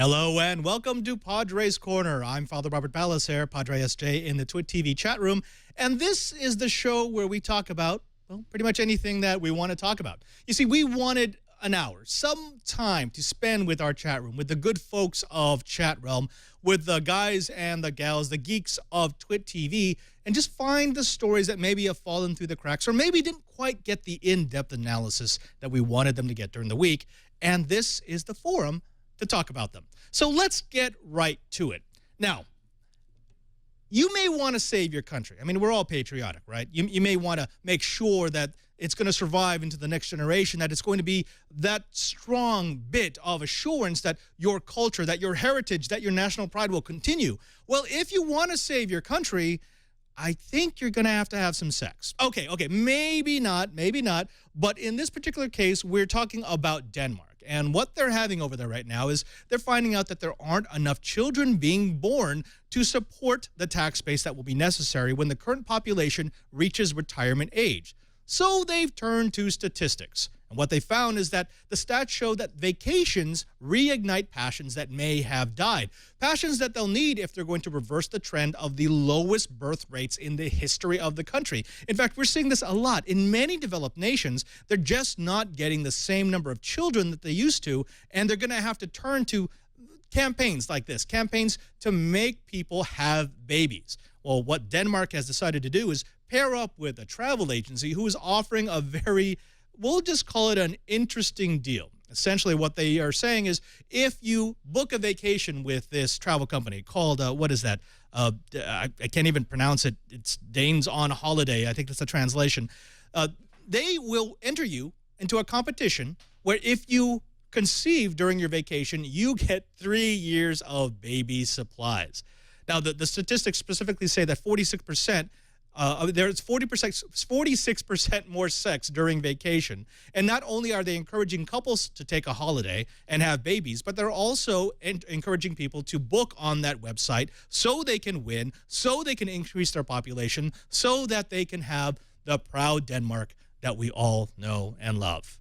Hello and welcome to Padre's Corner. I'm Father Robert Ballas here, Padre SJ in the Twit TV chat room. And this is the show where we talk about, well, pretty much anything that we want to talk about. You see, we wanted an hour, some time to spend with our chat room, with the good folks of Chat Realm, with the guys and the gals, the geeks of Twit TV, and just find the stories that maybe have fallen through the cracks or maybe didn't quite get the in-depth analysis that we wanted them to get during the week. And this is the forum to talk about them. So let's get right to it. Now, you may want to save your country. I mean, we're all patriotic, right? You may want to make sure that it's going to survive into the next generation, that it's going to be that strong bit of assurance that your culture, that your heritage, that your national pride will continue. Well, if you want to save your country, I think you're going to have some sex. Okay, maybe not. But in this particular case, we're talking about Denmark. And what they're having over there right now is they're finding out that there aren't enough children being born to support the tax base that will be necessary when the current population reaches retirement age. So they've turned to statistics. And what they found is that the stats show that vacations reignite passions that may have died. Passions that they'll need if they're going to reverse the trend of the lowest birth rates in the history of the country. In fact, we're seeing this a lot. In many developed nations, they're just not getting the same number of children that they used to, and they're going to have to turn to campaigns like this, campaigns to make people have babies. Well, what Denmark has decided to do is pair up with a travel agency who is offering a very, we'll just call it an interesting deal. Essentially, what they are saying is if you book a vacation with this travel company called, what is that? I can't even pronounce it. It's Danes on Holiday. I think that's the translation. They will enter you into a competition where if you conceive during your vacation, you get 3 years of baby supplies. Now, the statistics specifically say that 46%, there's 46% more sex during vacation. And not only are they encouraging couples to take a holiday and have babies, but they're also encouraging people to book on that website so they can win, so they can increase their population, so that they can have the proud Denmark that we all know and love.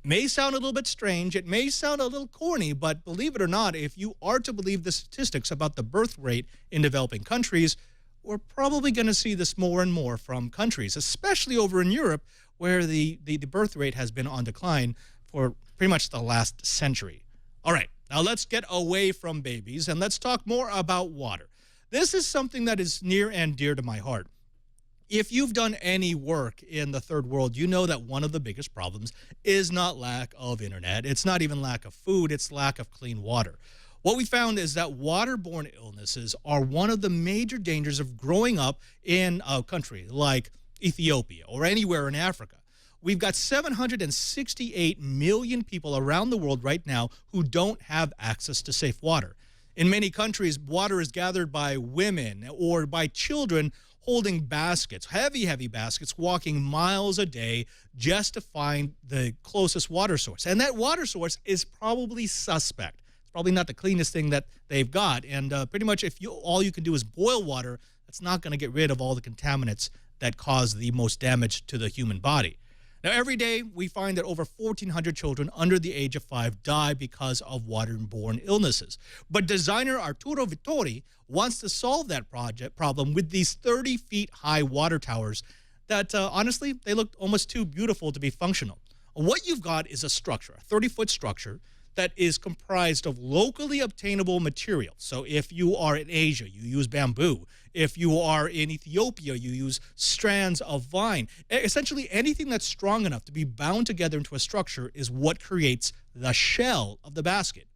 May sound a little bit strange, it may sound a little corny, but believe it or not, if you are to believe the statistics about the birth rate in developing countries, we're probably going to see this more and more from countries, especially over in Europe, where the birth rate has been on decline for pretty much the last century. All right, now let's get away from babies and let's talk more about water. This is something that is near and dear to my heart. If you've done any work in the third world, you know that one of the biggest problems is not lack of internet. It's not even lack of food. It's lack of clean water. What we found is that waterborne illnesses are one of the major dangers of growing up in a country like Ethiopia or anywhere in Africa. We've got 768 million people around the world right now who don't have access to safe water. In many countries, water is gathered by women or by children holding baskets, heavy baskets, walking miles a day just to find the closest water source. And that water source is probably suspect. It's probably not the cleanest thing that they've got. And pretty much if all you can do is boil water, that's not going to get rid of all the contaminants that cause the most damage to the human body. Now, every day we find that over 1,400 children under the age of 5 die because of waterborne illnesses. But designer Arturo Vittori wants to solve that problem with these 30 feet high water towers that, honestly, they look almost too beautiful to be functional. What you've got is a structure, a 30-foot structure, that is comprised of locally obtainable material. So if you are in Asia, you use bamboo. If you are in Ethiopia, you use strands of vine. Essentially, anything that's strong enough to be bound together into a structure is what creates the shell of the basket.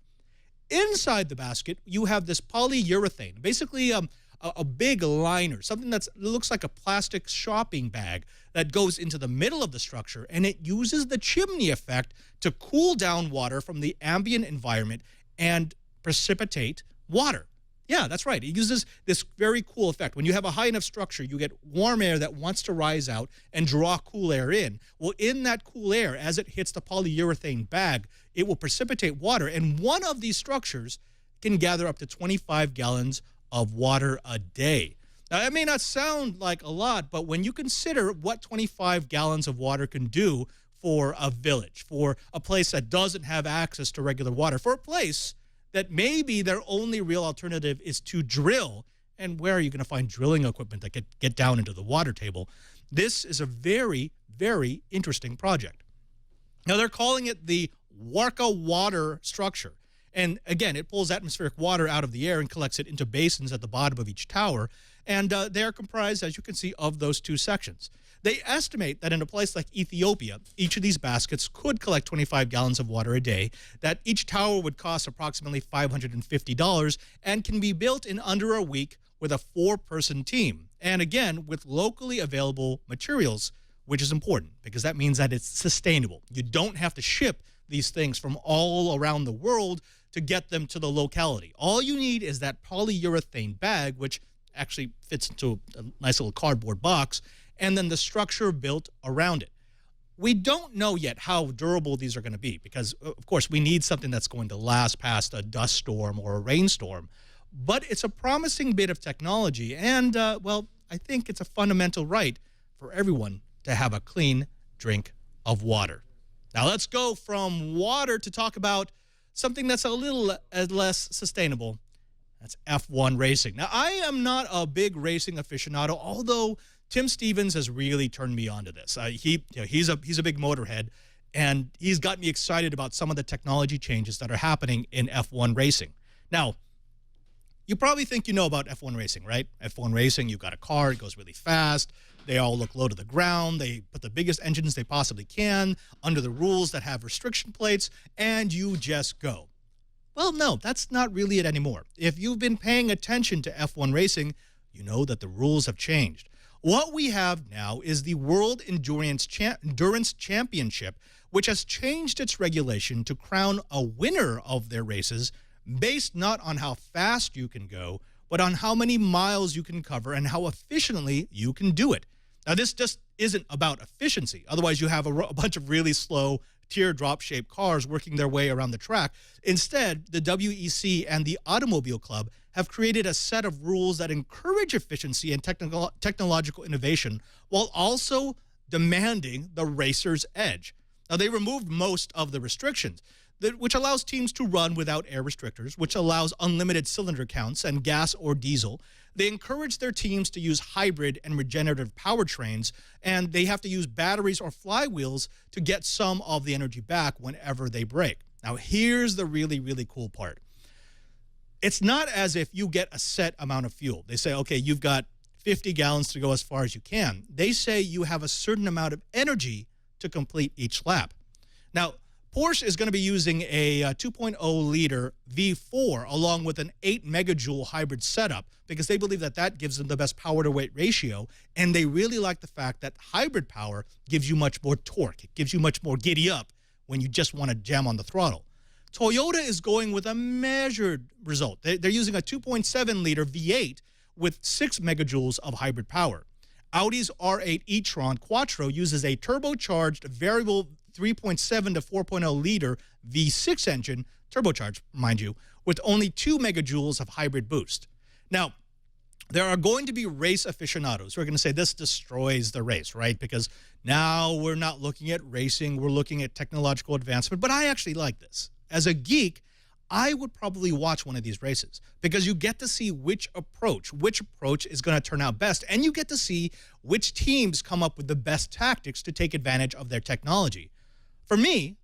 Inside the basket, you have this polyurethane, basically a big liner, something that looks like a plastic shopping bag that goes into the middle of the structure, and it uses the chimney effect to cool down water from the ambient environment and precipitate water. Yeah, that's right. It uses this very cool effect. When you have a high enough structure, you get warm air that wants to rise out and draw cool air in. Well, in that cool air, as it hits the polyurethane bag, it will precipitate water, and one of these structures can gather up to 25 gallons of water a day. Now, that may not sound like a lot, but when you consider what 25 gallons of water can do for a village, for a place that doesn't have access to regular water, for a place that maybe their only real alternative is to drill. And where are you going to find drilling equipment that could get down into the water table? This is a very, very interesting project. Now, they're calling it the Warka water structure. And again, it pulls atmospheric water out of the air and collects it into basins at the bottom of each tower. And they are comprised, as you can see, of those two sections. They estimate that in a place like Ethiopia, each of these baskets could collect 25 gallons of water a day, that each tower would cost approximately $550 and can be built in under a week with a 4-person team. And again, with locally available materials, which is important because that means that it's sustainable. You don't have to ship these things from all around the world to get them to the locality. All you need is that polyurethane bag, which actually fits into a nice little cardboard box, and then the structure built around it. We don't know yet how durable these are going to be because, of course, we need something that's going to last past a dust storm or a rainstorm. But it's a promising bit of technology, and, well, I think it's a fundamental right for everyone to have a clean drink of water. Now, let's go from water to talk about something that's a little less sustainable. That's F1 racing. Now, I am not a big racing aficionado, although Tim Stevens has really turned me on to this. He's a big motorhead, and he's got me excited about some of the technology changes that are happening in F1 racing. Now, you probably think you know about F1 racing, right? F1 racing, you've got a car, it goes really fast. They all look low to the ground. They put the biggest engines they possibly can under the rules that have restriction plates, and you just go. Well, no, that's not really it anymore. If you've been paying attention to F1 racing, you know that the rules have changed. What we have now is the World Endurance Championship, which has changed its regulation to crown a winner of their races based not on how fast you can go, but on how many miles you can cover and how efficiently you can do it. Now, this just isn't about efficiency. Otherwise, you have a bunch of really slow teardrop-shaped cars working their way around the track. Instead, the WEC and the Automobile Club have created a set of rules that encourage efficiency and technological innovation while also demanding the racer's edge. Now, they removed most of the restrictions, which allows teams to run without air restrictors, which allows unlimited cylinder counts and gas or diesel. They encourage their teams to use hybrid and regenerative powertrains, and they have to use batteries or flywheels to get some of the energy back whenever they break. Now, here's the really, really cool part. It's not as if you get a set amount of fuel. They say, okay, you've got 50 gallons to go as far as you can. They say you have a certain amount of energy to complete each lap. Now, Porsche is going to be using a 2.0-liter V4 along with an 8 megajoule hybrid setup because they believe that that gives them the best power-to-weight ratio, and they really like the fact that hybrid power gives you much more torque. It gives you much more giddy-up when you just want to jam on the throttle. Toyota is going with a measured result. They're using a 2.7-liter V8 with 6 megajoules of hybrid power. Audi's R8 e-tron Quattro uses a turbocharged variable 3.7 to 4.0 liter V6 engine, turbocharged, mind you, with only 2 megajoules of hybrid boost. Now, there are going to be race aficionados who are going to say this destroys the race, right? Because now we're not looking at racing, we're looking at technological advancement. But I actually like this. As a geek, I would probably watch one of these races because you get to see which approach is going to turn out best, and you get to see which teams come up with the best tactics to take advantage of their technology. For me,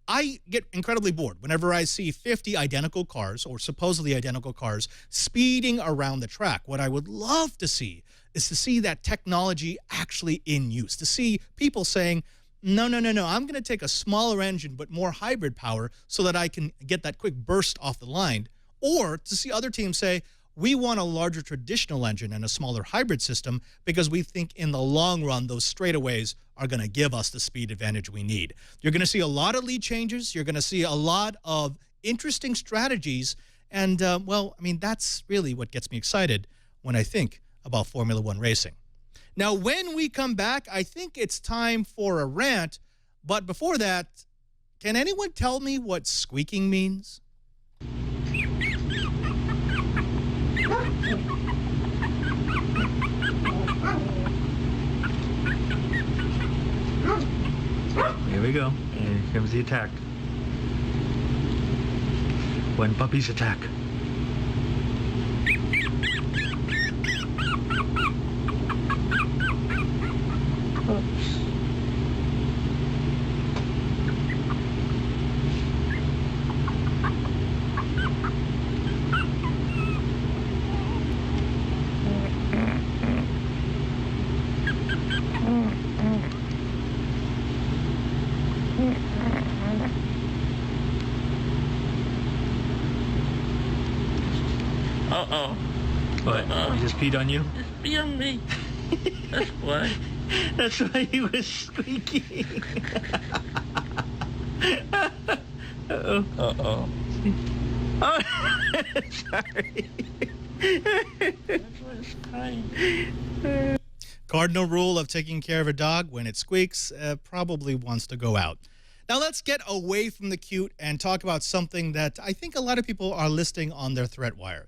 I get incredibly bored whenever I see 50 identical cars or supposedly identical cars speeding around the track. What I would love to see is to see that technology actually in use, to see people saying, no, I'm going to take a smaller engine but more hybrid power so that I can get that quick burst off the line. Or to see other teams say, we want a larger traditional engine and a smaller hybrid system because we think in the long run those straightaways are going to give us the speed advantage we need. You're going to see a lot of lead changes. You're going to see a lot of interesting strategies. And, well, I mean, that's really what gets me excited when I think about Formula One racing. Now, when we come back, I think it's time for a rant. But before that, can anyone tell me what squeaking means? Here we go. Here comes the attack. when puppies attack. Uh-oh. What? He just peed on you? Just be on me. That's why. That's why he was squeaking. Uh-oh. Uh-oh. Oh, sorry. That's why it's crying. Cardinal rule of taking care of a dog: when it squeaks, probably wants to go out. Now let's get away from the cute and talk about something that I think a lot of people are listing on their threat wire.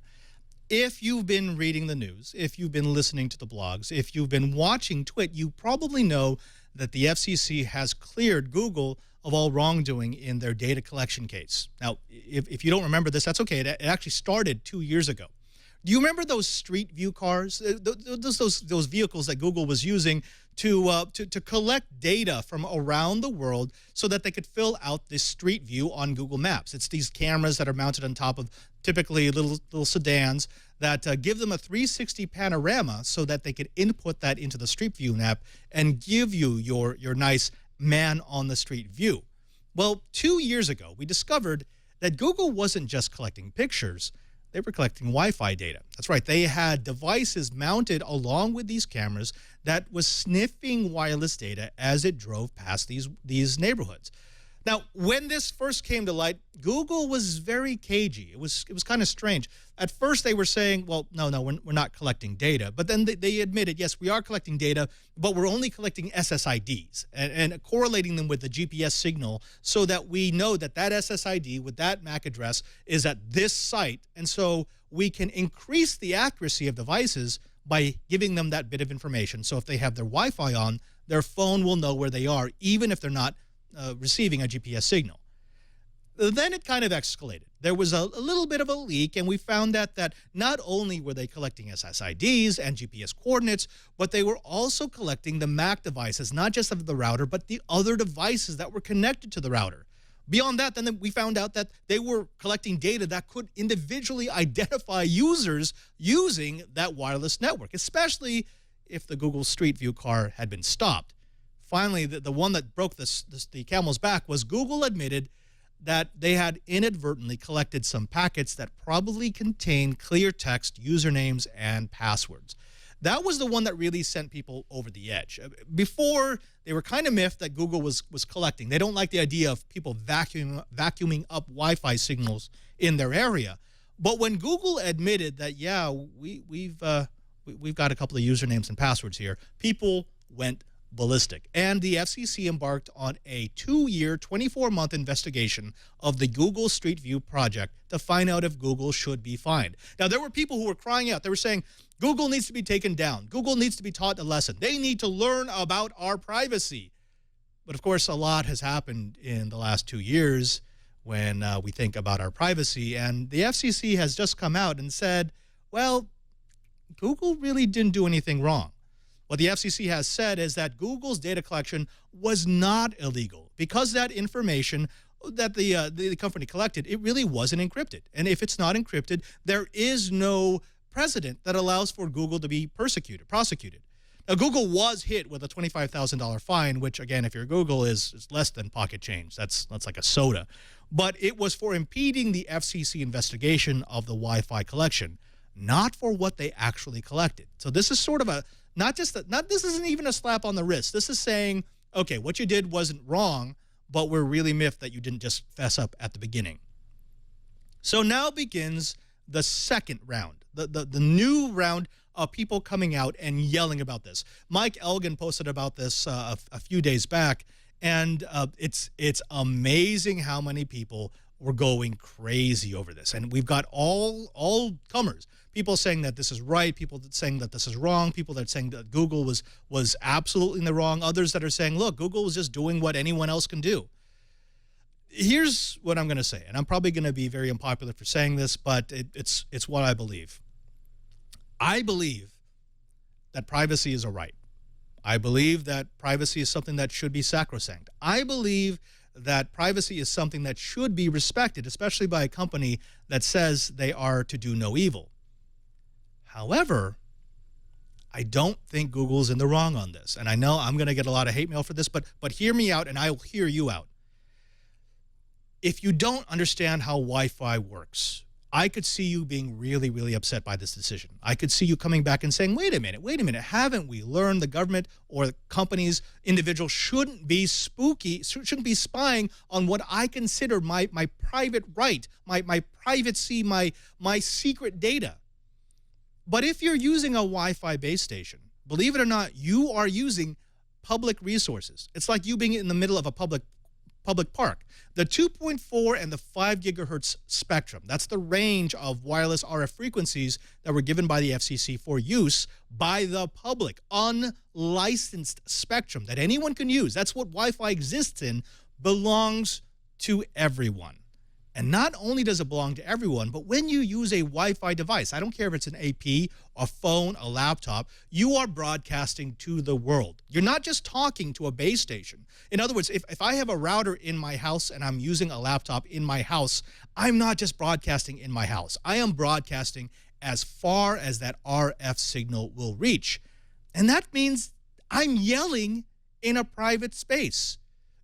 If you've been reading the news, if you've been listening to the blogs, if you've been watching Twit, you probably know that the FCC has cleared Google of all wrongdoing in their data collection case. Now, if you don't remember this, that's okay. It actually started 2 years ago. Do you remember those Street View cars? Those vehicles that Google was using to collect data from around the world so that they could fill out this Street View on Google Maps. It's these cameras that are mounted on top of typically little sedans that give them a 360 panorama so that they could input that into the Street View app and give you your nice man on the street view. Well, 2 years ago, we discovered that Google wasn't just collecting pictures. They were collecting Wi-Fi data. That's right. They had devices mounted along with these cameras that was sniffing wireless data as it drove past these neighborhoods. Now, when this first came to light, Google was very cagey. It was kind of strange. At first, they were saying, well, no, we're not collecting data. But then they admitted, yes, we are collecting data, but we're only collecting SSIDs and correlating them with the GPS signal so that we know that that SSID with that MAC address is at this site. And so we can increase the accuracy of devices by giving them that bit of information. So if they have their Wi-Fi on, their phone will know where they are, even if they're not receiving a GPS signal. Then it kind of escalated. There was a little bit of a leak, and we found out that not only were they collecting SSIDs and GPS coordinates, but they were also collecting the MAC devices, not just of the router, but the other devices that were connected to the router. Beyond that, then we found out that they were collecting data that could individually identify users using that wireless network, especially if the Google Street View car had been stopped. Finally, the one that broke the camel's back was Google admitted that they had inadvertently collected some packets that probably contained clear text, usernames, and passwords. That was the one that really sent people over the edge. Before, they were kind of miffed that Google was collecting. They don't like the idea of people vacuuming up Wi-Fi signals in their area. But when Google admitted that, yeah, we've got a couple of usernames and passwords here, people went ballistic. And the FCC embarked on a 2-year, 24-month investigation of the Google Street View project to find out if Google should be fined. Now, there were people who were crying out. They were saying, Google needs to be taken down. Google needs to be taught a lesson. They need to learn about our privacy. But, of course, a lot has happened in the last 2 years when we think about our privacy. And the FCC has just come out and said, well, Google really didn't do anything wrong. What the FCC has said is that Google's data collection was not illegal because that information that the company collected, it really wasn't encrypted. And if it's not encrypted, there is no precedent that allows for Google to be prosecuted. Now, Google was hit with a $25,000 fine, which, again, if you're Google, is less than pocket change. That's like a soda. But it was for impeding the FCC investigation of the Wi-Fi collection, not for what they actually collected. So this is sort of a this isn't even a slap on the wrist. This is saying, okay, what you did wasn't wrong, but we're really miffed that you didn't just fess up at the beginning. So now begins the second round, the new round of people coming out and yelling about this. Mike Elgin posted about this a few days back, and it's amazing how many people were going crazy over this. And we've got all comers. People saying that this is right, people saying that this is wrong, people that are saying that Google was absolutely in the wrong, others that are saying, look, Google was just doing what anyone else can do. Here's what I'm going to say, and I'm probably going to be very unpopular for saying this, but it's what I believe. I believe that privacy is a right. I believe that privacy is something that should be sacrosanct. I believe that privacy is something that should be respected, especially by a company that says they are to do no evil. However, I don't think Google's in the wrong on this. And I know I'm going to get a lot of hate mail for this, but hear me out and I will hear you out. If you don't understand how Wi-Fi works, I could see you being really, really upset by this decision. I could see you coming back and saying, wait a minute, haven't we learned the government or companies, individuals shouldn't be spying on what I consider my private right, my privacy, my secret data. But if you're using a Wi-Fi base station, believe it or not, you are using public resources. It's like you being in the middle of a public park. The 2.4 and the 5 gigahertz spectrum, that's the range of wireless RF frequencies that were given by the FCC for use by the public, unlicensed spectrum that anyone can use. That's what Wi-Fi exists in, belongs to everyone. And not only does it belong to everyone, but when you use a Wi-Fi device, I don't care if it's an AP, a phone, a laptop, you are broadcasting to the world. You're not just talking to a base station. In other words, if I have a router in my house and I'm using a laptop in my house, I'm not just broadcasting in my house. I am broadcasting as far as that RF signal will reach. And that means I'm yelling in a private space.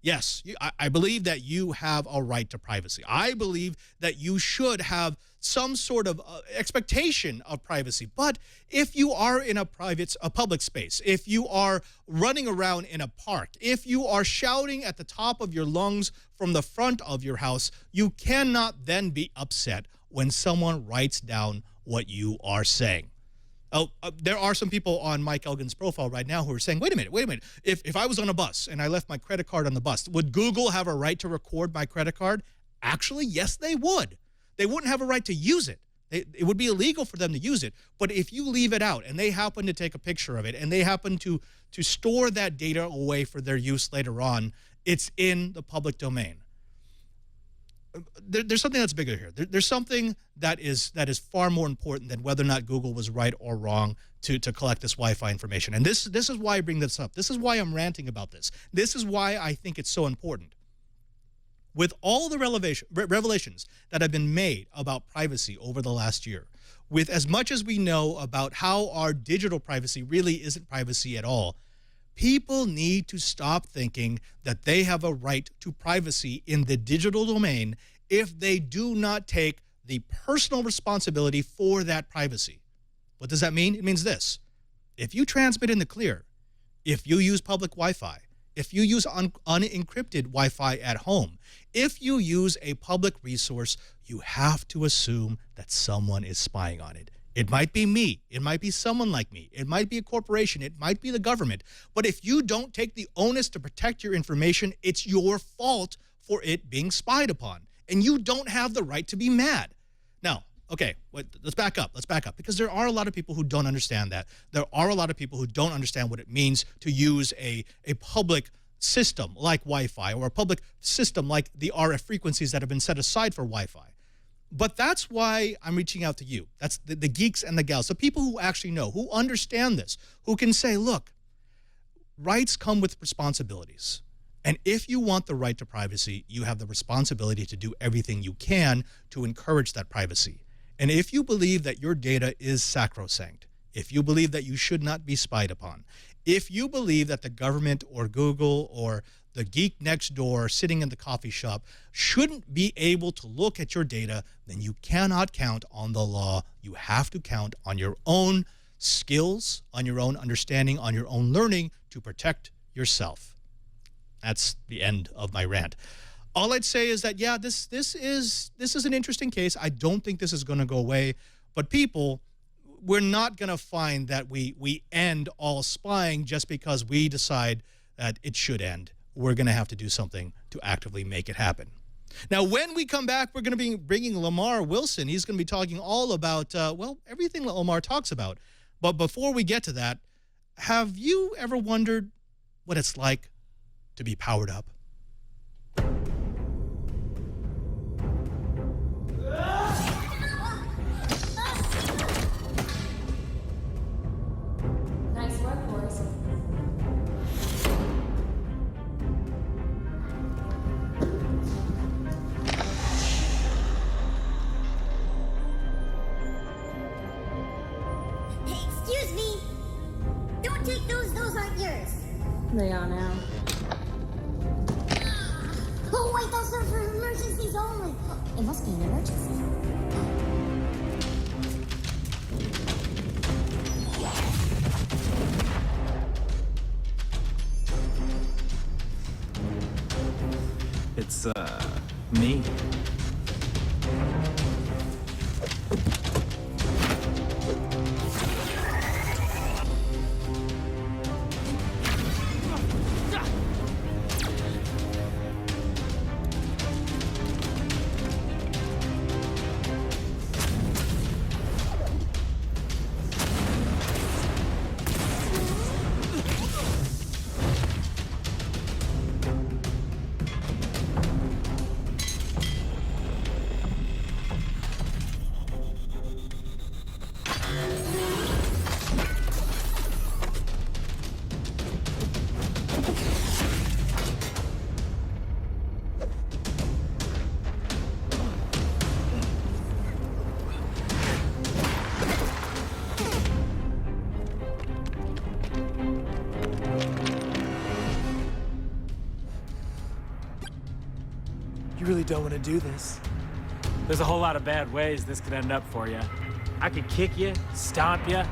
Yes, I believe that you have a right to privacy. I believe that you should have some sort of expectation of privacy. But if you are in a public space, if you are running around in a park, if you are shouting at the top of your lungs from the front of your house, you cannot then be upset when someone writes down what you are saying. Oh, there are some people on Mike Elgin's profile right now who are saying, wait a minute. If I was on a bus and I left my credit card on the bus, would Google have a right to record my credit card? Actually, yes, they would. They wouldn't have a right to use it. It would be illegal for them to use it. But if you leave it out and they happen to take a picture of it and they happen to store that data away for their use later on, it's in the public domain. There's something that's bigger here. There's something that is far more important than whether or not Google was right or wrong to collect this Wi-Fi information. And this is why I bring this up. This is why I'm ranting about this. This is why I think it's so important. With all the revelations that have been made about privacy over the last year, with as much as we know about how our digital privacy really isn't privacy at all, people need to stop thinking that they have a right to privacy in the digital domain if they do not take the personal responsibility for that privacy. What does that mean? It means this. If you transmit in the clear, if you use public Wi-Fi, if you use unencrypted Wi-Fi at home, if you use a public resource, you have to assume that someone is spying on it. It might be me. It might be someone like me. It might be a corporation. It might be the government. But if you don't take the onus to protect your information, it's your fault for it being spied upon. And you don't have the right to be mad. Now, okay, let's back up. Let's back up. Because there are a lot of people who don't understand that. There are a lot of people who don't understand what it means to use a public system like Wi-Fi or a public system like the RF frequencies that have been set aside for Wi-Fi. But that's why I'm reaching out to you. That's the geeks and the gals, the people who actually know, who understand this, who can say, look, rights come with responsibilities. And if you want the right to privacy, you have the responsibility to do everything you can to encourage that privacy. And if you believe that your data is sacrosanct, if you believe that you should not be spied upon, if you believe that the government or Google or the geek next door sitting in the coffee shop shouldn't be able to look at your data, then you cannot count on the law. You have to count on your own skills, on your own understanding, on your own learning to protect yourself. That's the end of my rant. All I'd say is that, yeah, this is an interesting case. I don't think this is going to go away. But people, we're not going to find that we end all spying just because we decide that it should end. We're going to have to do something to actively make it happen. Now, when we come back, we're going to be bringing Lamarr Wilson. He's going to be talking all about, well, everything that Lamar talks about. But before we get to that, have you ever wondered what it's like to be powered up? now. Oh, wait, those are for emergencies only. It must be an emergency. It's, me. You really don't want to do this. There's a whole lot of bad ways this could end up for you. I could kick you, stomp you,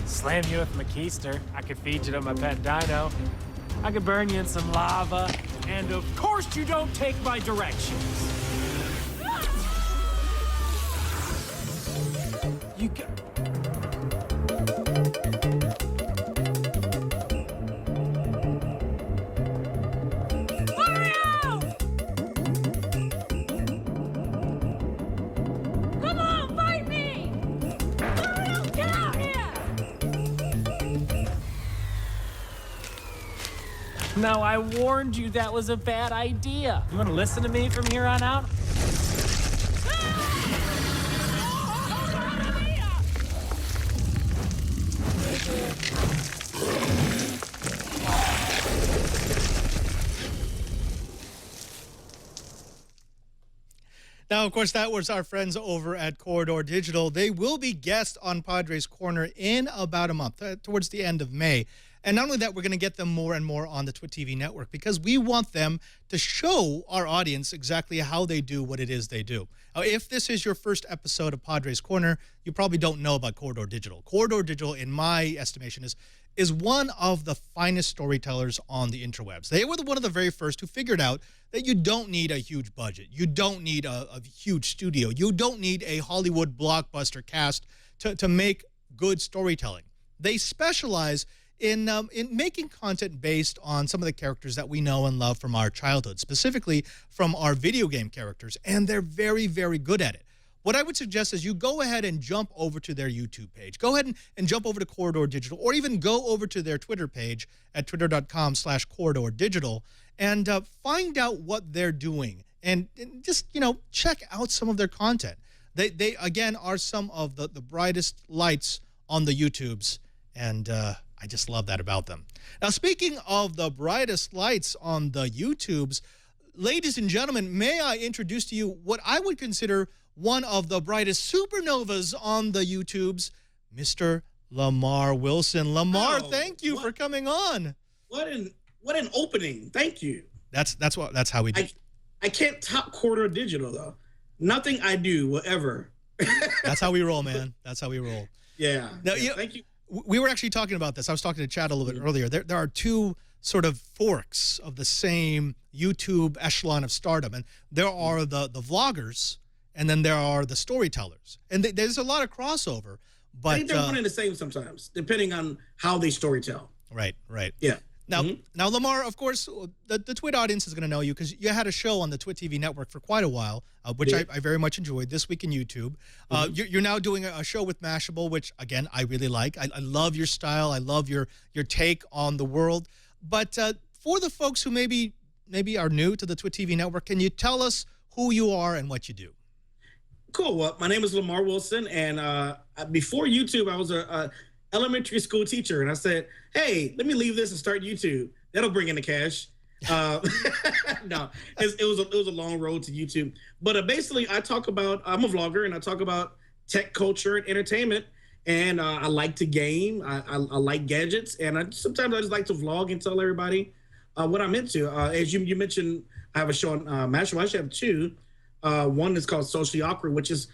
slam you with my keister. I could feed you to my pet dino. I could burn you in some lava. And of course you don't take my directions. You got... No, I warned you that was a bad idea. You want to listen to me from here on out? Now, of course, that was our friends over at Corridor Digital. They will be guests on Padre's Corner in about a month, towards the end of May. And not only that, we're going to get them more and more on the Twit TV network because we want them to show our audience exactly how they do what it is they do. Now, if this is your first episode of Padre's Corner, you probably don't know about Corridor Digital. Corridor Digital, in my estimation, is one of the finest storytellers on the interwebs. They were one of the very first who figured out that you don't need a huge budget. You don't need a huge studio. You don't need a Hollywood blockbuster cast to make good storytelling. They specialize in making content based on some of the characters that we know and love from our childhood, specifically from our video game characters, and they're very, very good at it. What I would suggest is you go ahead and jump over to their YouTube page. Go ahead and jump over to Corridor Digital, or even go over to their Twitter page at twitter.com/corridordigital and find out what they're doing. And just, check out some of their content. They again, are some of the brightest lights on the YouTubes, and I just love that about them. Now, speaking of the brightest lights on the YouTubes, ladies and gentlemen, may I introduce to you what I would consider one of the brightest supernovas on the YouTubes, Mr. Lamarr Wilson. Lamarr, thank you for coming on. What an opening. Thank you. That's how we do. I can't top Corridor Digital though. Nothing I do will ever. That's how we roll, man. That's how we roll. Yeah. Now, thank you. We were actually talking about this. I was talking to Chad a little bit earlier. There are two sort of forks of the same YouTube echelon of stardom. And there are the vloggers, and then there are the storytellers. And there's a lot of crossover. But I think they're one and the same sometimes, depending on how they storytell. Right. Yeah. Now, Lamar, of course, the Twit audience is going to know you because you had a show on the Twit TV network for quite a while, which I very much enjoyed, This Week in YouTube. You're now doing a show with Mashable, which, again, I really like. I love your style. I love your take on the world. But for the folks who maybe are new to the Twit TV network, can you tell us who you are and what you do? Cool. Well, my name is Lamarr Wilson, and before YouTube, I was a elementary school teacher, and I said, hey, let me leave this and start YouTube. That'll bring in the cash. No, it was a long road to YouTube. But basically, I'm a vlogger, and I talk about tech culture and entertainment, and I like to game. I like gadgets, and sometimes I just like to vlog and tell everybody what I'm into. As you mentioned, I have a show on Mashable. I actually have two. One is called Socially Awkward, which is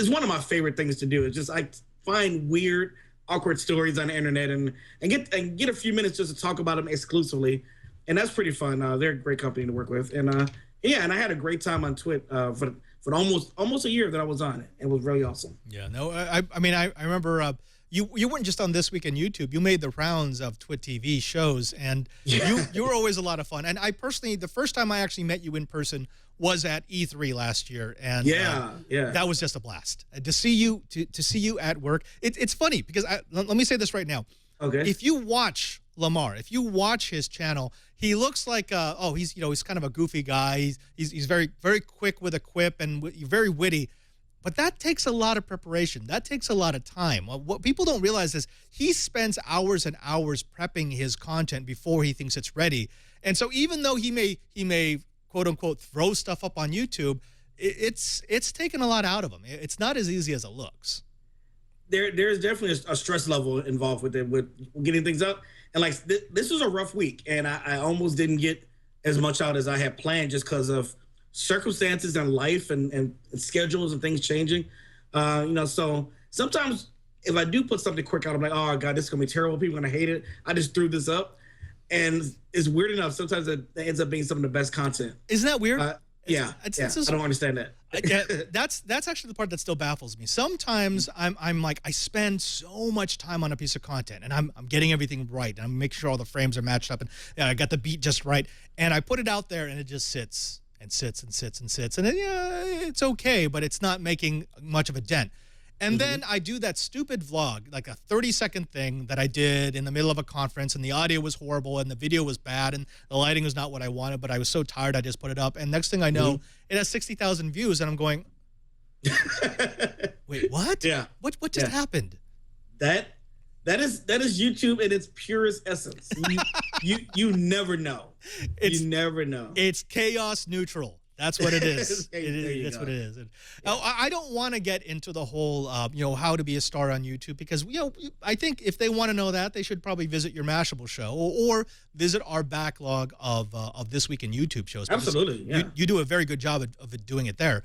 one of my favorite things to do. It's just I find weird, awkward stories on the internet and get a few minutes just to talk about them exclusively, and that's pretty fun. They're a great company to work with, and yeah, and I had a great time on Twit for almost a year that I was on it. It was really awesome. Yeah, no, I mean, I remember you weren't just on This Week in YouTube. You made the rounds of Twit TV shows, and you were always a lot of fun. And I personally, the first time I actually met you in person was at E3 last year, and that was just a blast. To see you see you at work, it's funny because let me say this right now. Okay. If you watch Lamar, if you watch his channel, he looks like he's kind of a goofy guy. He's very quick with a quip and very witty. But that takes a lot of preparation. That takes a lot of time. What people don't realize is he spends hours and hours prepping his content before he thinks it's ready. And so even though he may quote unquote throw stuff up on YouTube, it's taken a lot out of him. It's not as easy as it looks. There's definitely a stress level involved with it, with getting things up. And like this was a rough week, and I almost didn't get as much out as I had planned just because of circumstances and life and schedules and things changing. So sometimes if I do put something quick out, I'm like, oh God, this is gonna be terrible. People are gonna hate it. I just threw this up, and it's weird enough. Sometimes it ends up being some of the best content. Isn't that weird? I don't understand that. That's actually the part that still baffles me. Sometimes I'm like, I spend so much time on a piece of content, and I'm getting everything right, and I'm making sure all the frames are matched up, and I got the beat just right, and I put it out there, and it just sits and sits and sits and sits, and it's okay, but it's not making much of a dent. And then I do that stupid vlog, like a 30-second thing that I did in the middle of a conference, and the audio was horrible, and the video was bad, and the lighting was not what I wanted, but I was so tired I just put it up. And next thing I know, it has 60,000 views, and I'm going, wait, what? Yeah. What just happened? That is YouTube in its purest essence. You never know. You never know. It's chaos neutral. That's what it is. That's what it is. And, I don't want to get into the whole, how to be a star on YouTube, because I think if they want to know that, they should probably visit your Mashable show or visit our backlog of This Week in YouTube shows. Absolutely, yeah. You do a very good job of doing it there.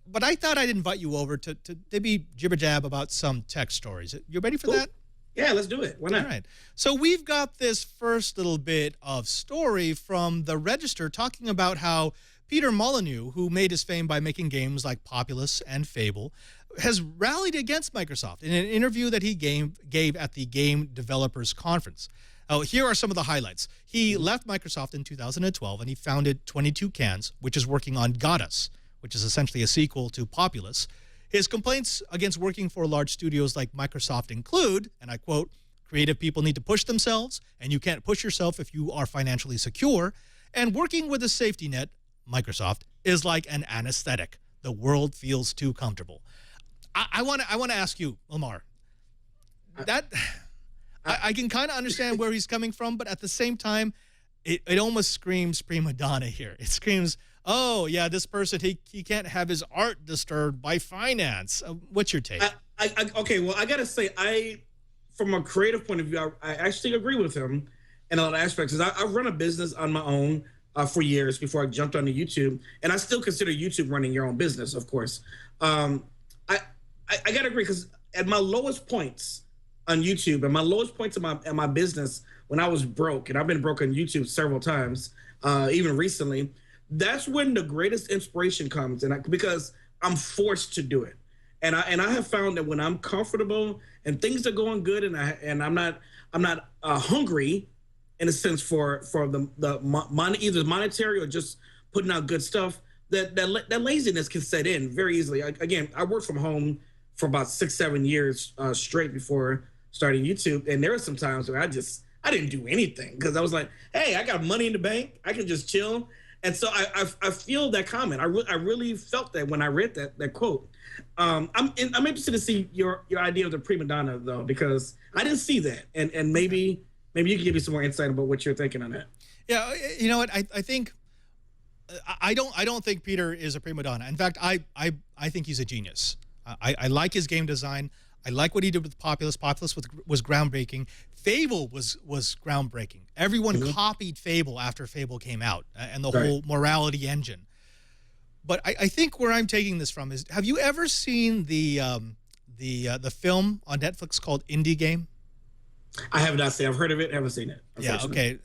But I thought I'd invite you over to maybe jibber jab about some tech stories. You ready for that? Yeah, let's do it. Why not? All right. So we've got this first little bit of story from the Register talking about how Peter Molyneux, who made his fame by making games like Populous and Fable, has rallied against Microsoft in an interview that he gave at the Game Developers Conference. Here are some of the highlights. He left Microsoft in 2012, and he founded 22 Cans, which is working on Goddess, which is essentially a sequel to Populous. His complaints against working for large studios like Microsoft include, and I quote, creative people need to push themselves, and you can't push yourself if you are financially secure, and working with a safety net, Microsoft, is like an anesthetic. The world feels too comfortable. I want to ask you, Lamar, that I can kind of understand where he's coming from, but at the same time, it almost screams prima donna here. It screams, oh, yeah, this person, he can't have his art disturbed by finance. What's your take? Okay, well, I got to say, from a creative point of view, I actually agree with him in a lot of aspects. I run a business on my own for years before I jumped onto YouTube, and I still consider YouTube running your own business, of course. I got to agree, because at my lowest points on YouTube and my lowest points in my business when I was broke, and I've been broke on YouTube several times, even recently, that's when the greatest inspiration comes, because I'm forced to do it. And I have found that when I'm comfortable and things are going good, and I'm not hungry in a sense for either monetary or just putting out good stuff, that laziness can set in very easily. Again, I worked from home for about 6-7 years straight before starting YouTube, and there were some times where I didn't do anything because I was like, hey, I got money in the bank, I can just chill. And so I feel that comment. I really felt that when I read that quote. I'm interested to see your idea of the prima donna, though, because I didn't see that, and maybe you can give me some more insight about what you're thinking on that. Yeah, you know what? I think I don't think Peter is a prima donna. In fact, I think he's a genius. I like his game design. I like what he did with Populous. Populous was groundbreaking. Fable was groundbreaking. Everyone copied Fable after Fable came out, and the whole morality engine. But I think where I'm taking this from is, have you ever seen the film on Netflix called Indie Game? I have not seen. I've heard of it. Haven't seen it. Yeah. Okay.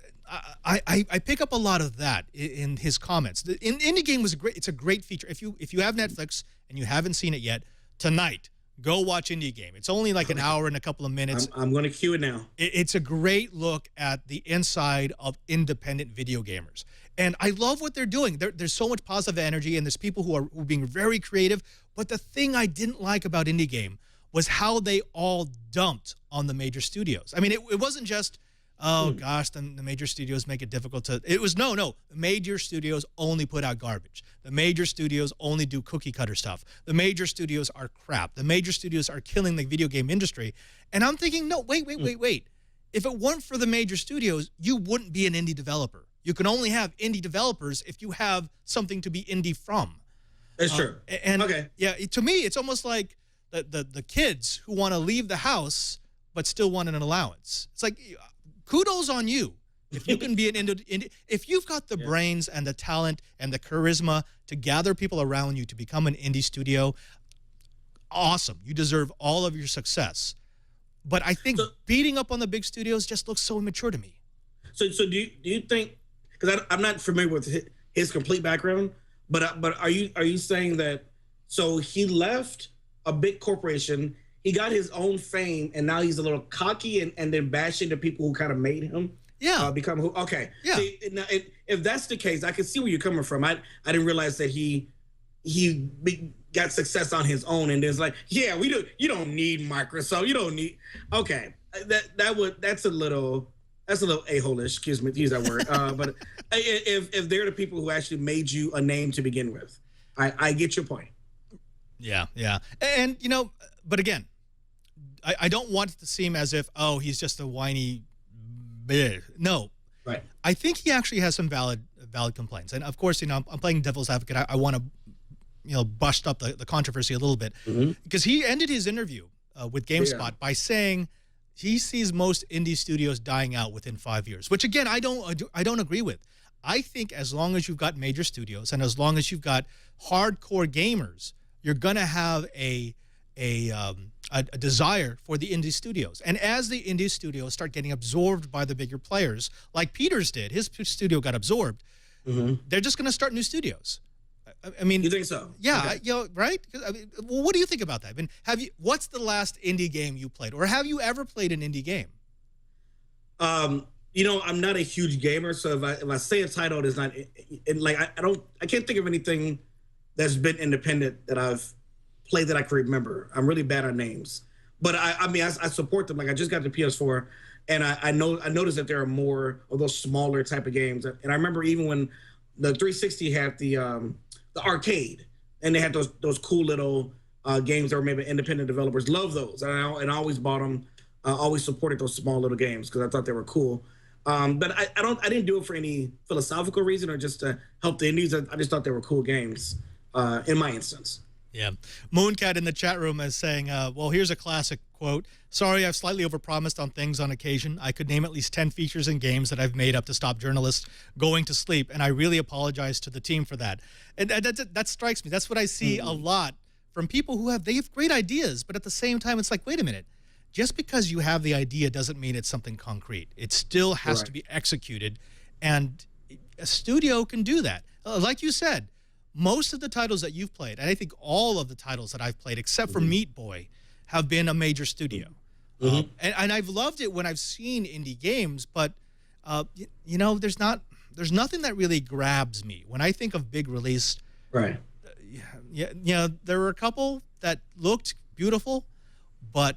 I pick up a lot of that in his comments. Indie Game was it's a great feature. If you have Netflix and you haven't seen it yet, tonight go watch Indie Game. It's only like an hour and a couple of minutes. I'm going to cue it now. It's a great look at the inside of independent video gamers. And I love what they're doing. There's so much positive energy, and there's people who are being very creative. But the thing I didn't like about Indie Game was how they all dumped on the major studios. I mean, it wasn't just, oh gosh, the major studios make it difficult to. It was no. The major studios only put out garbage. The major studios only do cookie cutter stuff. The major studios are crap. The major studios are killing the video game industry. And I'm thinking, no, wait. If it weren't for the major studios, you wouldn't be an indie developer. You can only have indie developers if you have something to be indie from. That's true. And yeah, to me, it's almost like the kids who want to leave the house but still want an allowance. It's like, kudos on you if you can be an indie. If you've got the brains and the talent and the charisma to gather people around you to become an indie studio, awesome. You deserve all of your success. But I think beating up on the big studios just looks so immature to me. So do you think? Because I'm not familiar with his complete background, but are you saying that? So he left a big corporation. He got his own fame, and now he's a little cocky and then bashing the people who kind of made him. Yeah. Become who? Okay. Yeah. See, now, if that's the case, I can see where you're coming from. I didn't realize that he got success on his own, and it's like, yeah, you don't need Microsoft. You don't need. Okay. That's a little a-hole-ish, excuse me to use that word. But if they're the people who actually made you a name to begin with, I get your point. Yeah. And, but again, I don't want it to seem as if, oh, he's just a whiny bleh. No. Right. I think he actually has some valid complaints. And, of course, I'm playing devil's advocate. I want to, bust up the controversy a little bit. Because he ended his interview with GameSpot by saying he sees most indie studios dying out within 5 years, which, again, I don't agree with. I think as long as you've got major studios and as long as you've got hardcore gamers, you're going to have a desire for the indie studios. And as the indie studios start getting absorbed by the bigger players, like Peter's did, his studio got absorbed, they're just going to start new studios. I mean, you think so? Yeah, okay. Right? I mean, well, what do you think about that? I mean, what's the last indie game you played, or have you ever played an indie game? I'm not a huge gamer, so if I say a title is not, I can't think of anything that's been independent that I've played that I can remember. I'm really bad on names, but I support them. Like, I just got the PS4, and I noticed that there are more of those smaller type of games. And I remember even when the 360 had the arcade, and they had those cool little games that were maybe independent developers. Love those, and I always bought them. Always supported those small little games because I thought they were cool. But I didn't do it for any philosophical reason or just to help the indies. I just thought they were cool games in my instance. Yeah. Mooncat in the chat room is saying, well, here's a classic quote. Sorry, I've slightly overpromised on things on occasion. I could name at least 10 features and games that I've made up to stop journalists going to sleep, and I really apologize to the team for that. And that strikes me. That's what I see a lot from people who have great ideas, but at the same time, it's like, wait a minute. Just because you have the idea doesn't mean it's something concrete. It still has to be executed, and a studio can do that. Like you said, most of the titles that you've played, and I think all of the titles that I've played, except for Meat Boy, have been a major studio. And I've loved it when I've seen indie games, but there's nothing that really grabs me when I think of big release. Right. There were a couple that looked beautiful, but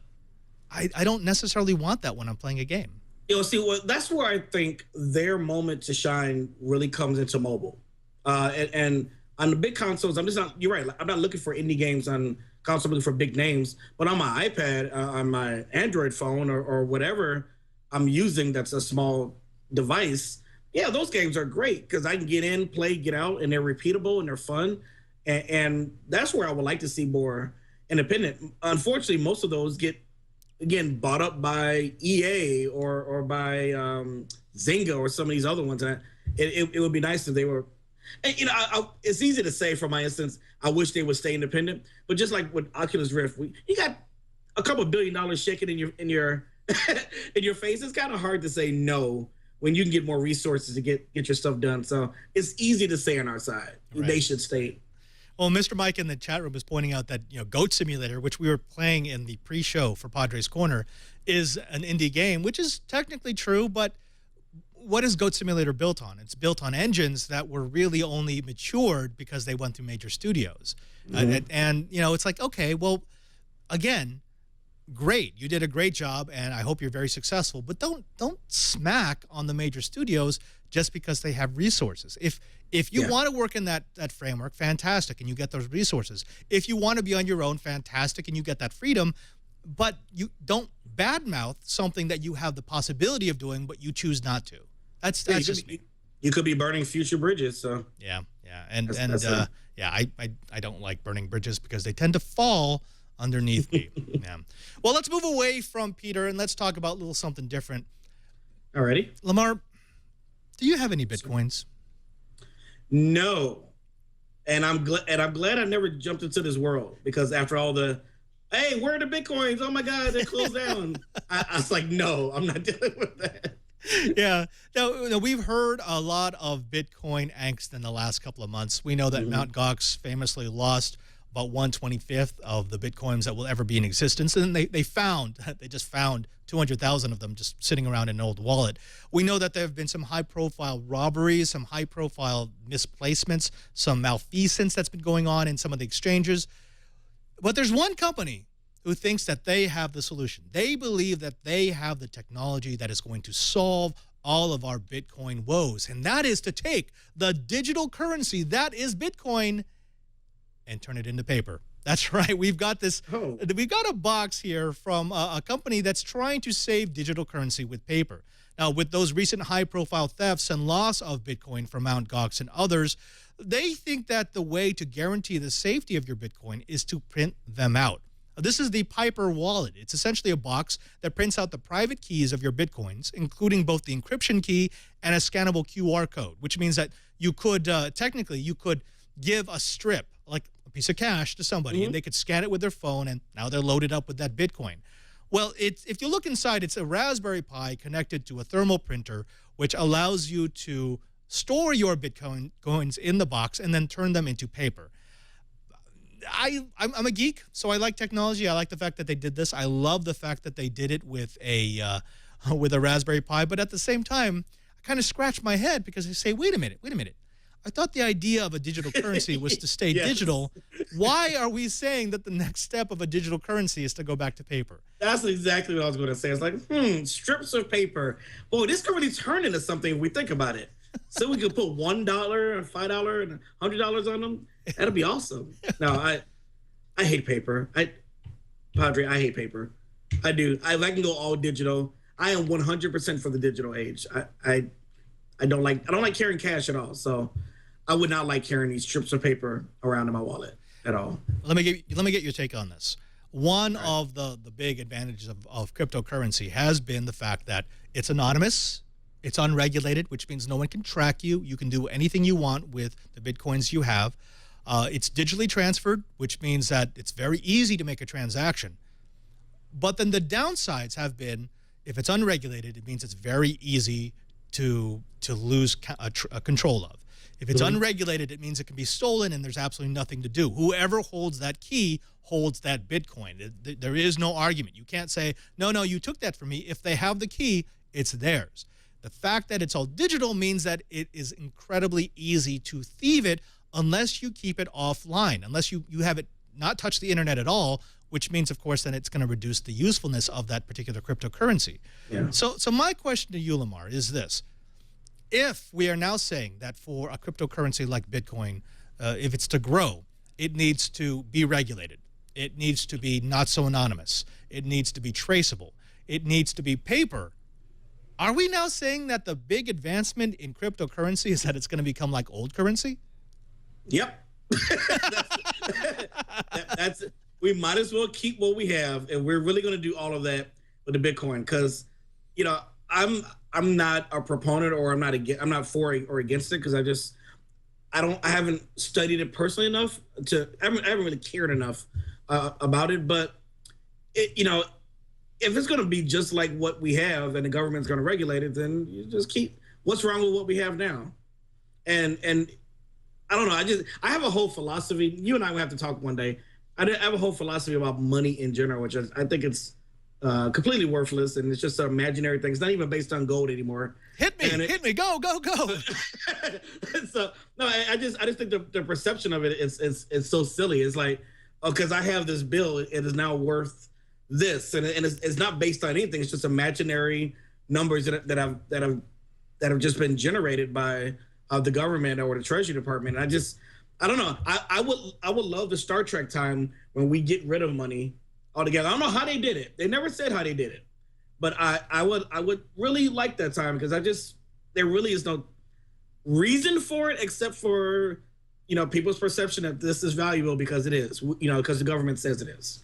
I don't necessarily want that when I'm playing a game. That's where I think their moment to shine really comes into mobile. And on the big consoles, you're right. I'm not looking for indie games on console, looking for big names, but on my iPad, on my Android phone or whatever I'm using that's a small device, yeah, those games are great because I can get in, play, get out, and they're repeatable and they're fun. And that's where I would like to see more. independent. Unfortunately, most of those get again bought up by EA or by Zynga or some of these other ones. And it would be nice if they were. And, you know, it's easy to say, for my instance, I wish they would stay independent. But just like with Oculus Rift, you got a couple $1 billion shaking in your in your face. It's kind of hard to say no when you can get more resources to get your stuff done. So it's easy to say on our side. Right. They should stay. Well, Mr. Mike in the chat room is pointing out that, you know, Goat Simulator, which we were playing in the pre-show for Padre's Corner, is an indie game, which is technically true, but what is Goat Simulator built on? It's built on engines that were really only matured because they went through major studios. And, you know, it's like, okay, well, again, great. You did a great job, and I hope you're very successful. But don't smack on the major studios just because they have resources. If you want to work in that framework, fantastic, and you get those resources. If you want to be on your own, fantastic, and you get that freedom. But you don't badmouth something that you have the possibility of doing, but you choose not to. That's just me. You could be burning future bridges. So yeah, I don't like burning bridges because they tend to fall underneath me. Yeah. Well, let's move away from Peter and let's talk about a little something different. Alrighty. Lamar, do you have any Bitcoins? No. And I'm glad I never jumped into this world, because after all the, hey, where are the Bitcoins? Oh my God, they closed down. I was like, no, I'm not dealing with that. Yeah. Now, we've heard a lot of Bitcoin angst in the last couple of months. We know that Mt. Gox famously lost about 1/25 of the Bitcoins that will ever be in existence. And they just found 200,000 of them just sitting around in an old wallet. We know that there have been some high-profile robberies, some high-profile misplacements, some malfeasance that's been going on in some of the exchanges. But there's one company who thinks that they have the solution. They believe that they have the technology that is going to solve all of our Bitcoin woes, and that is to take the digital currency that is Bitcoin and turn it into paper. That's right. We've got this. We've got a box here from a company that's trying to save digital currency with paper. Now, with those recent high-profile thefts and loss of Bitcoin from Mt. Gox and others, they think that the way to guarantee the safety of your Bitcoin is to print them out. This is the Piper wallet. It's essentially a box that prints out the private keys of your Bitcoins, including both the encryption key and a scannable QR code, which means that you could, technically, you could give a strip, like a piece of cash, to somebody, and they could scan it with their phone, and now they're loaded up with that Bitcoin. Well, if you look inside, it's a Raspberry Pi connected to a thermal printer, which allows you to store your Bitcoins in the box and then turn them into paper. I'm a geek, so I like technology. I like the fact that they did this. I love the fact that they did it with a Raspberry Pi. But at the same time, I kind of scratch my head because I say, wait a minute. I thought the idea of a digital currency was to stay digital. Why are we saying that the next step of a digital currency is to go back to paper? That's exactly what I was going to say. It's like, strips of paper. Boy, this could really turn into something if we think about it. So we could put $1 and $5 and $100 on them. That'd be awesome. No, I hate paper. Padre, I hate paper. I do. I can go all digital. I am 100% for the digital age. I don't like carrying cash at all. So I would not like carrying these strips of paper around in my wallet at all. Let me get your take on this. One of the big advantages of cryptocurrency has been the fact that it's anonymous. It's unregulated, which means no one can track you. You can do anything you want with the Bitcoins you have. It's digitally transferred, which means that it's very easy to make a transaction. But then the downsides have been, if it's unregulated, it means it's very easy to lose control of. If it's unregulated, it means it can be stolen and there's absolutely nothing to do. Whoever holds that key holds that Bitcoin. There is no argument. You can't say, no, you took that from me. If they have the key, it's theirs. The fact that it's all digital means that it is incredibly easy to thieve it unless you keep it offline, unless you have it not touch the internet at all, which means, of course, then it's going to reduce the usefulness of that particular cryptocurrency. Yeah. So my question to you, Lamar, is this. If we are now saying that for a cryptocurrency like Bitcoin, if it's to grow, it needs to be regulated. It needs to be not so anonymous. It needs to be traceable. It needs to be paper. Are we now saying that the big advancement in cryptocurrency is that it's going to become like old currency? Yep. that's we might as well keep what we have, and we're really going to do all of that with the Bitcoin because, you know, I'm not a proponent or I'm not for or against it because I haven't studied it personally enough I haven't really cared enough about it. But you know, if it's going to be just like what we have and the government's going to regulate it, then you just keep what's wrong with what we have now. And I don't know. I have a whole philosophy. You and I will have to talk one day. I have a whole philosophy about money in general, which I think it's completely worthless, and it's just an imaginary thing. It's not even based on gold anymore. Hit me, go. So no, I just think the perception of it is so silly. It's like, oh, because I have this bill, it is now worth this, and it's not based on anything. It's just imaginary numbers that have just been generated by the government or the Treasury Department. And I don't know. I would love the Star Trek time when we get rid of money altogether. I don't know how they did it. They never said how they did it, but I would really like that time because there really is no reason for it except for, you know, people's perception that this is valuable because it is, you know, because the government says it is.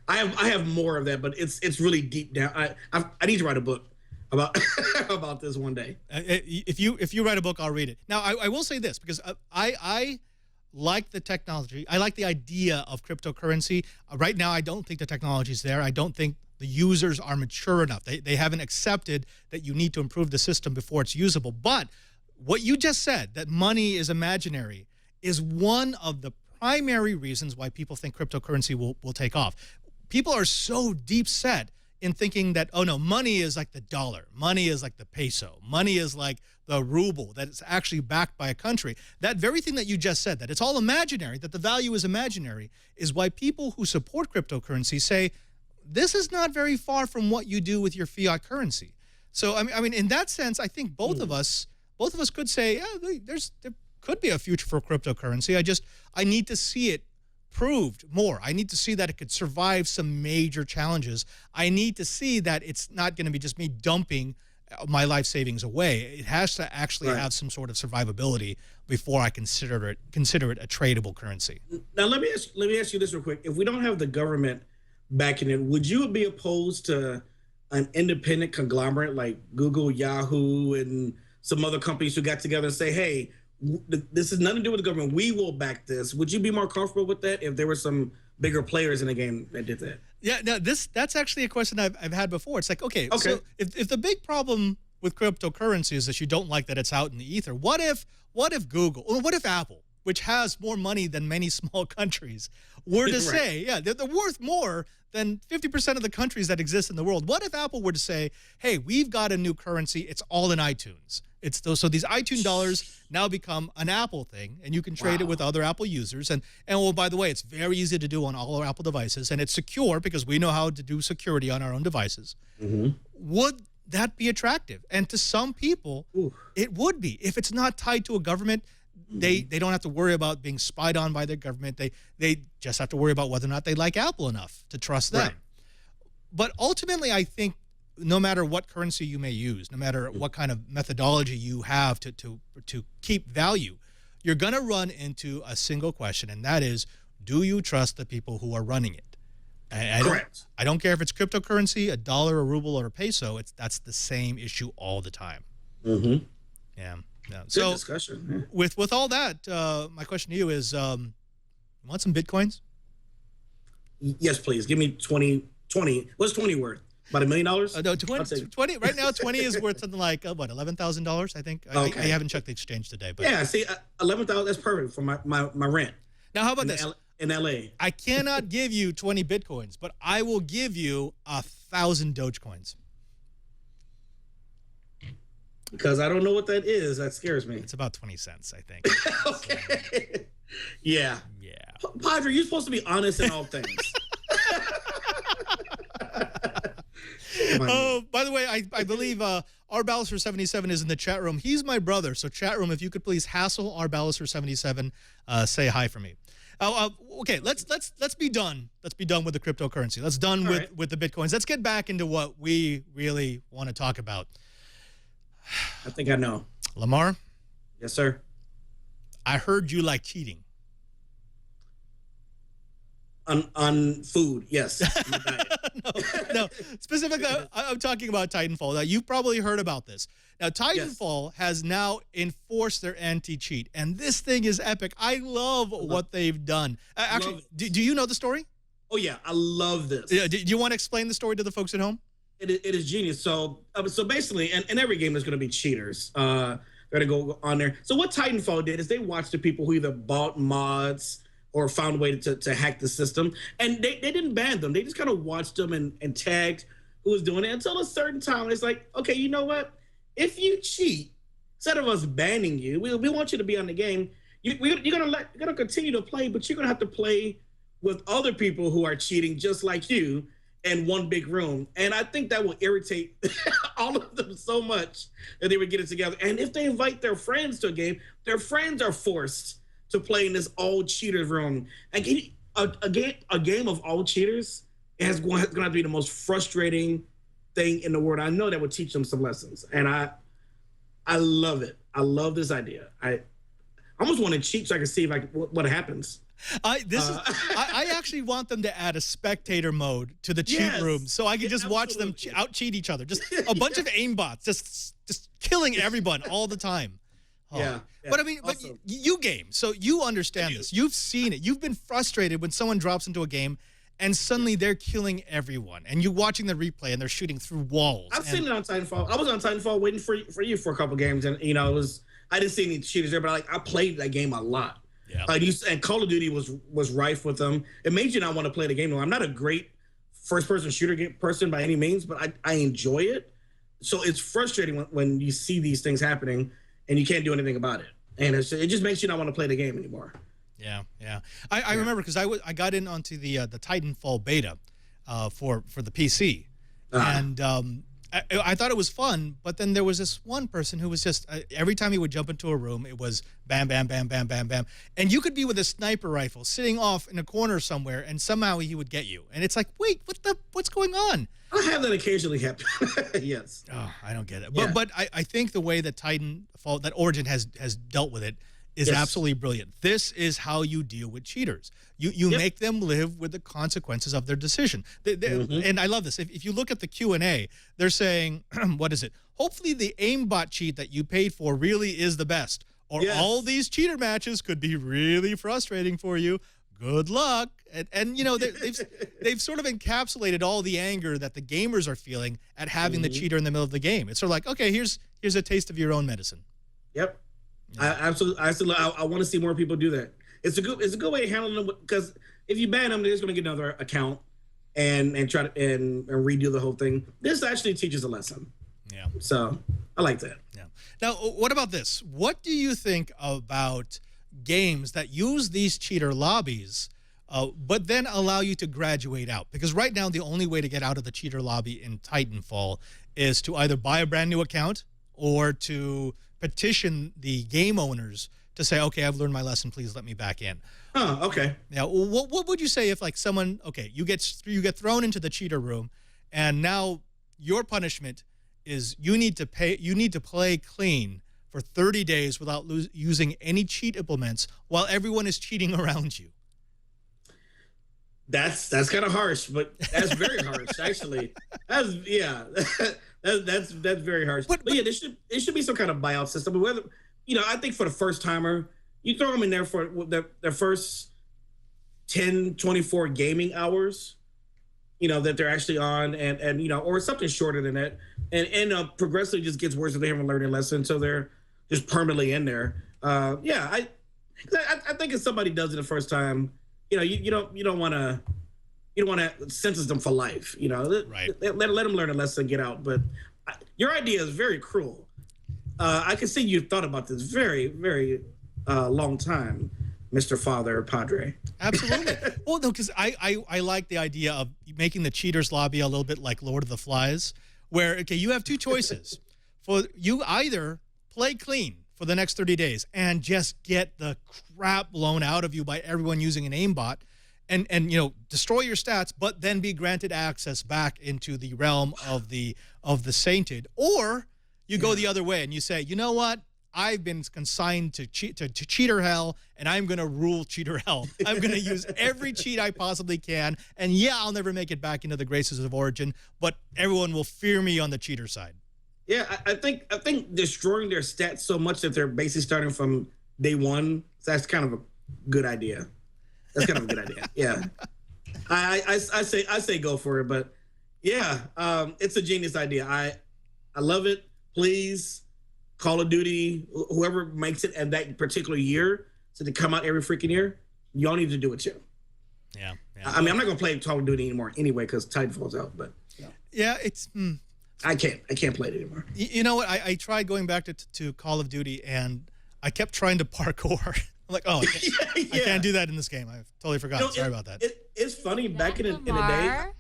I have more of that, but it's really deep down. I need to write a book about about this one day. If you write a book, I'll read it. Now, I will say this because I like the technology. I like the idea of cryptocurrency. Right now, I don't think the technology is there. I don't think the users are mature enough. They haven't accepted that you need to improve the system before it's usable. But what you just said, that money is imaginary, is one of the primary reasons why people think cryptocurrency will take off. People are so deep set in thinking that, oh no, money is like the dollar, money is like the peso, money is like the ruble, that it's actually backed by a country. That very thing that you just said, that it's all imaginary, that the value is imaginary, is why people who support cryptocurrency say, this is not very far from what you do with your fiat currency. So, I mean, in that sense, I think both of us could say, yeah, there could be a future for cryptocurrency. I need to see it proved more. I need to see that it could survive some major challenges. I need to see that it's not going to be just me dumping my life savings away. It has to actually have some sort of survivability before I consider it a tradable currency. Now, let me ask you this real quick. If we don't have the government backing it, would you be opposed to an independent conglomerate like Google, Yahoo, and some other companies who got together and say, hey, this has nothing to do with the government, we will back this? Would you be more comfortable with that if there were some bigger players in the game that did that? Yeah, no, that's actually a question I've had before. It's like, okay. So if the big problem with cryptocurrency is that you don't like that it's out in the ether, what if Google, or what if Apple, which has more money than many small countries, were to say, yeah, they're worth more than 50% of the countries that exist in the world. What if Apple were to say, hey, we've got a new currency, it's all in iTunes. So these iTunes dollars now become an Apple thing, and you can trade it with other Apple users. And well, by the way, it's very easy to do on all our Apple devices, and it's secure because we know how to do security on our own devices. Would that be attractive? And to some people, it would be. If it's not tied to a government, they don't have to worry about being spied on by their government. They just have to worry about whether or not they like Apple enough to trust them. But ultimately, I think no matter what currency you may use, no matter what kind of methodology you have to keep value, you're going to run into a single question, and that is, do you trust the people who are running it? Correct. I don't care if it's cryptocurrency, a dollar, a ruble, or a peso. That's the same issue all the time. Yeah. So good discussion. With all that, my question to you is, you want some Bitcoins? Yes, please. Give me 20. What's 20 worth? About $1 million? No, 20. Right now, 20 is worth something like what, $11,000? I think. I haven't checked the exchange today, but yeah. See, 11,000. That's perfect for my rent. Now, how about this? In LA, I cannot give you 20 Bitcoins, but I will give you 1,000 Dogecoins. Because I don't know what that is. That scares me. It's about 20 cents, I think. Okay. Yeah. Yeah. Padre, you're supposed to be honest in all things. Oh, by the way, I believe R. Ballister 77 is in the chat room. He's my brother. So chat room, if you could please hassle R. Ballister 77, say hi for me. Okay, let's be done. Let's be done with the cryptocurrency. Let's done with the Bitcoins. Let's get back into what we really want to talk about. I think I know. Lamar? Yes, sir. I heard you like cheating. on food. Yes. My diet. No. Specifically, I'm talking about Titanfall. Now, you've probably heard about this. Now, Titanfall has now enforced their anti-cheat, and this thing is epic. I love what they've done. Actually, do you know the story? Oh, yeah. I love this. Do you want to explain the story to the folks at home? It is genius. So basically, in every game, there's going to be cheaters. They're going to go on there. So what Titanfall did is they watched the people who either bought mods or found a way to hack the system. And they didn't ban them. They just kind of watched them and tagged who was doing it until a certain time. It's like, okay, you know what? If you cheat, instead of us banning you, we want you to be on the game. You're gonna continue to play, but you're gonna have to play with other people who are cheating just like you in one big room. And I think that will irritate all of them so much that they would get it together. And if they invite their friends to a game, their friends are forced to play in this all cheaters room. And a game of all cheaters is going to be the most frustrating thing in the world. I know that would teach them some lessons, and I love it. I love this idea. I almost want to cheat so I can see what happens. I actually want them to add a spectator mode to the cheat room, so I can just watch them out cheat each other. Just a bunch of aimbots, just killing everyone all the time. Oh. Yeah. But I mean, awesome. But you game, so you understand this. You've seen it. You've been frustrated when someone drops into a game and suddenly they're killing everyone, and you're watching the replay and they're shooting through walls. I've seen it on Titanfall. I was on Titanfall waiting for you for a couple games, and I didn't see any cheaters there, but I played that game a lot. Yeah. And Call of Duty was rife with them. It made you not want to play the game. I'm not a great first-person shooter person by any means, but I enjoy it. So it's frustrating when you see these things happening and you can't do anything about it, and it just makes you not want to play the game anymore. Yeah. I remember because I got in onto the Titanfall beta for the PC, and I thought it was fun. But then there was this one person who was just every time he would jump into a room, it was bam, bam, bam, bam, bam, bam, and you could be with a sniper rifle sitting off in a corner somewhere, and somehow he would get you. And it's like, wait, what's going on? I have that occasionally happen. Yes. Oh, I don't get it. But I think the way that Titanfall, that Origin has dealt with it is absolutely brilliant. This is how you deal with cheaters. You make them live with the consequences of their decision. And I love this. If you look at the Q&A, they're saying, what is it? Hopefully the aimbot cheat that you paid for really is the best. Or all these cheater matches could be really frustrating for you. Good luck. And they've sort of encapsulated all the anger that the gamers are feeling at having the cheater in the middle of the game. It's sort of like, okay, here's a taste of your own medicine. Yep. Yeah. I want to see more people do that. It's a good way to handle them, because if you ban them, they're just going to get another account and try to and redo the whole thing. This actually teaches a lesson. Yeah. So I like that. Yeah. Now, what about this? What do you think about games that use these cheater lobbies, but then allow you to graduate out? Because right now, the only way to get out of the cheater lobby in Titanfall is to either buy a brand new account or to petition the game owners to say, okay, I've learned my lesson, please let me back in. Oh, okay. Now, what would you say if, like, someone, okay, you get thrown into the cheater room, and now your punishment is you need to play clean for 30 days without using any cheat implements while everyone is cheating around you? That's kind of harsh, but that's very harsh, actually. That's very harsh. But yeah, there should be some kind of buyout system. But whether, I think for the first timer, you throw them in there for their first 10, 24 gaming hours, that they're actually on, and or something shorter than that, and progressively just gets worse if they haven't learned a lesson, so they're just permanently in there. I think if somebody does it the first time, you don't want to sentence them for life. Right. Let them learn a lesson and get out. But your idea is very cruel. I can see you've thought about this very, very long time, Mr. Father Padre. Absolutely. Well, no, because I like the idea of making the cheaters lobby a little bit like Lord of the Flies, where, okay, you have two choices. For you either play clean for the next 30 days and just get the crap blown out of you by everyone using an aimbot and destroy your stats, but then be granted access back into the realm of the sainted, or you go the other way and you say, you know what? I've been consigned to cheater hell, and I'm going to rule cheater hell. I'm going to use every cheat I possibly can, and yeah, I'll never make it back into the graces of Origin, but everyone will fear me on the cheater side. Yeah, I think destroying their stats so much that they're basically starting from day one, that's kind of a good idea. That's kind of a good idea. Yeah. I say go for it, but yeah, it's a genius idea. I love it. Please, Call of Duty, whoever makes it in that particular year, so they come out every freaking year, y'all need to do it too. Yeah. I mean, I'm not gonna play Call of Duty anymore anyway because Titanfall's out, but yeah, it's. I can't play it anymore. You know what? I tried going back to Call of Duty, and I kept trying to parkour. I'm like, oh, I can't do that in this game. I totally forgot. Sorry about that. It's funny back in the day. Lamar?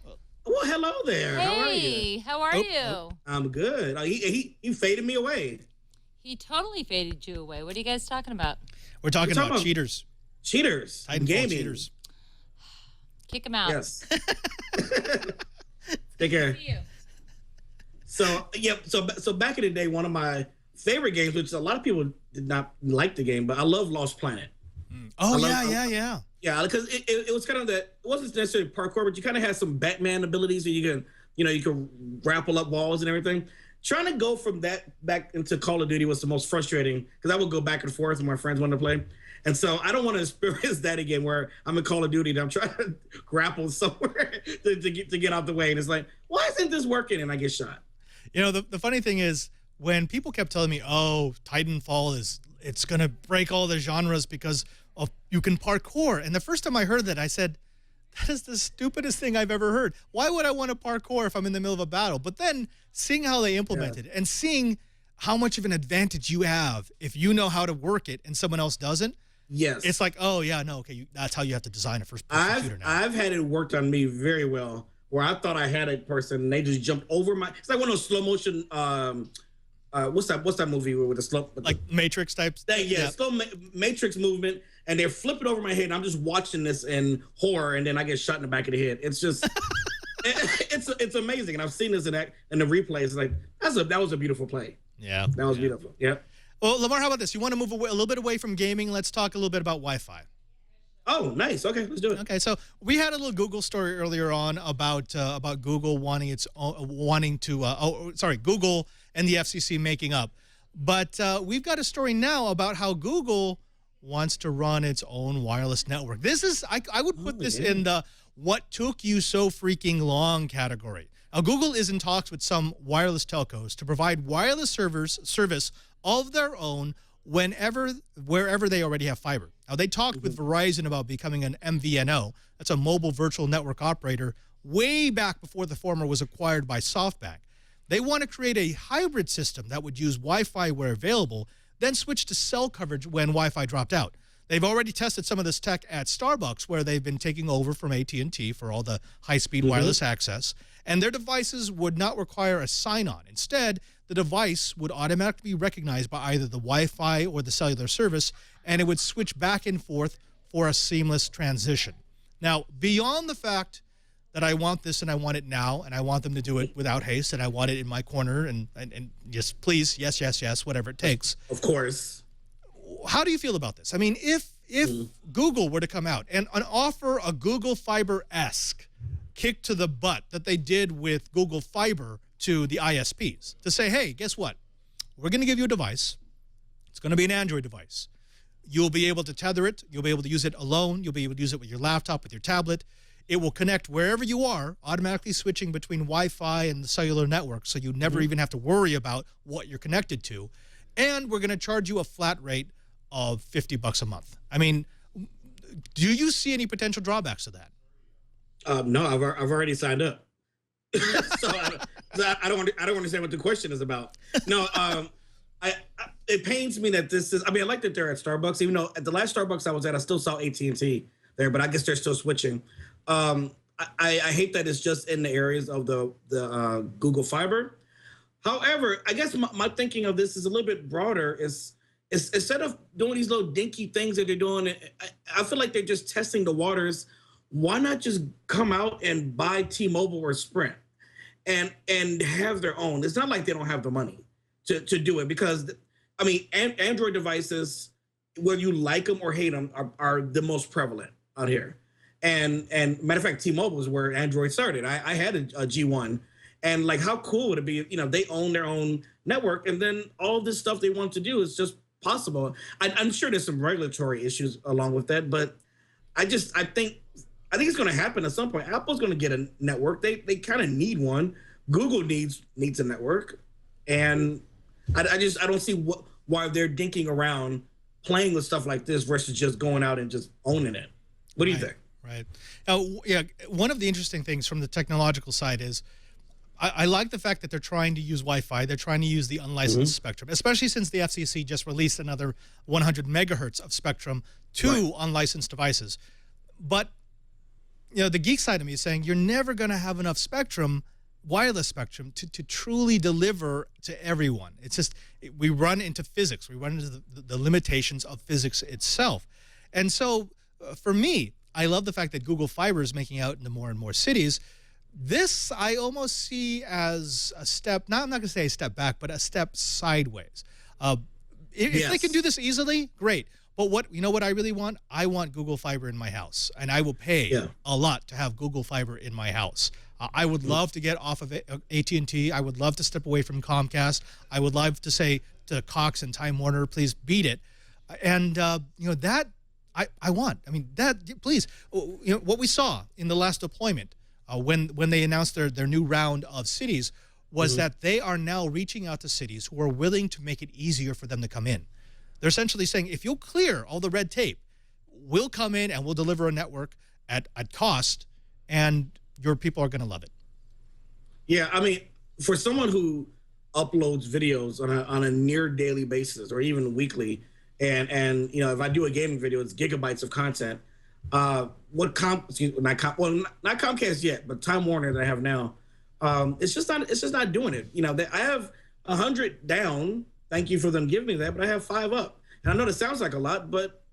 Well, hello there. Hey, how are you? how are you? I'm good. He faded me away. He totally faded you away. What are you guys talking about? We're talking about cheaters. Cheaters. Titanfall gaming. cheaters. Kick him out. Yes. Take care. So back in the day, one of my favorite games, which a lot of people did not like the game, but I love Lost Planet. Oh, yeah. Yeah, because it was kind of it wasn't necessarily parkour, but you kind of had some Batman abilities, so you can grapple up walls and everything. Trying to go from that back into Call of Duty was the most frustrating because I would go back and forth when my friends wanted to play. And so I don't want to experience that again where I'm in Call of Duty and I'm trying to grapple somewhere to get out the way. And it's like, why isn't this working? And I get shot. You know, the funny thing is when people kept telling me, oh, Titanfall it's going to break all the genres because you can parkour. And the first time I heard that, I said, that is the stupidest thing I've ever heard. Why would I want to parkour if I'm in the middle of a battle? But then seeing how they implemented it and seeing how much of an advantage you have if you know how to work it and someone else doesn't. Yes. It's like, oh, yeah, no, okay, that's how you have to design a first-person shooter now. I've had it worked on me very well where I thought I had a person and they just jumped over my... It's like one of those slow motion... what's that movie with the slow... Like Matrix types? Slow Matrix movement, and they're flipping over my head, and I'm just watching this in horror, and then I get shot in the back of the head. It's just... it's amazing, and I've seen this in the replays. It's like, that was a beautiful play. Yeah. That was beautiful. Yeah. Well, Lamar, how about this? You want to move a little bit away from gaming? Let's talk a little bit about Wi-Fi. Oh, nice. Okay, let's do it. Okay, so we had a little Google story earlier on about Google wanting Google and the FCC making up. But we've got a story now about how Google wants to run its own wireless network. This is I would put this in the what took you so freaking long category. Now, Google is in talks with some wireless telcos to provide wireless service of their own wherever they already have fiber. Now, they talked with Verizon about becoming an MVNO. That's a mobile virtual network operator way back before the former was acquired by SoftBank. They want to create a hybrid system that would use Wi-Fi where available, then switch to cell coverage when Wi-Fi dropped out. They've already tested some of this tech at Starbucks, where they've been taking over from AT&T for all the high-speed wireless access, and their devices would not require a sign-on. Instead, the device would automatically be recognized by either the Wi-Fi or the cellular service, and it would switch back and forth for a seamless transition. Now, beyond the fact that I want this and I want it now, and I want them to do it without haste, and I want it in my corner, and just please, yes, whatever it takes. Of course. How do you feel about this? I mean, if Google were to come out and offer a Google Fiber-esque kick to the butt that they did with Google Fiber to the ISPs to say, hey, guess what? We're going to give you a device. It's going to be an Android device. You'll be able to tether it. You'll be able to use it alone. You'll be able to use it with your laptop, with your tablet. It will connect wherever you are, automatically switching between Wi-Fi and the cellular network, so you never even have to worry about what you're connected to. And we're going to charge you a flat rate of $50 a month. I mean, do you see any potential drawbacks to that? No, I've already signed up. So I don't understand what the question is about. No, it pains me that this is. I mean, I like that they're at Starbucks. Even though at the last Starbucks I was at, I still saw AT&T there, but I guess they're still switching. I hate that it's just in the areas of the Google Fiber. However, I guess my thinking of this is a little bit broader. Is instead of doing these little dinky things that they're doing, I feel like they're just testing the waters. Why not just come out and buy T-Mobile or Sprint and have their own? It's not like they don't have the money to do it, because I mean, Android devices, whether you like them or hate them, are the most prevalent out here. And matter of fact, T-Mobile is where Android started. I had a G1, and like, how cool would it be? You know, they own their own network, and then all this stuff they want to do is just possible. I'm sure there's some regulatory issues along with that, but I think it's going to happen at some point. Apple's going to get a network. They kind of need one. Google needs a network, and I don't see why they're dinking around playing with stuff like this versus just going out and just owning it. What do you think? Right. Now, yeah, one of the interesting things from the technological side is I like the fact that they're trying to use Wi-Fi. They're trying to use the unlicensed spectrum, especially since the FCC just released another 100 megahertz of spectrum to unlicensed devices. But, you know, the geek side of me is saying you're never going to have enough spectrum, wireless spectrum, to truly deliver to everyone. It's just, we run into physics. We run into the limitations of physics itself. And so, for me, I love the fact that Google Fiber is making out into more and more cities. This I almost see as a step, I'm not going to say a step back, but a step sideways. If they can do this easily, great. But what I really want? I want Google Fiber in my house, and I will pay a lot to have Google Fiber in my house. I would love to get off of AT&T. I would love to step away from Comcast. I would love to say to Cox and Time Warner, please beat it. And you know, that I want. I mean, that, please. You know, what we saw in the last deployment when they announced their new round of cities was that they are now reaching out to cities who are willing to make it easier for them to come in. They're essentially saying, if you'll clear all the red tape, we'll come in and we'll deliver a network at cost, and your people are going to love it. Yeah, I mean, for someone who uploads videos on a near daily basis or even weekly, and you know, if I do a gaming video, it's gigabytes of content. Not Comcast yet, but Time Warner that I have now, it's just not doing it. You know, I have 100 down. Thank you for them giving me that, but I have 5 up. And I know that sounds like a lot, but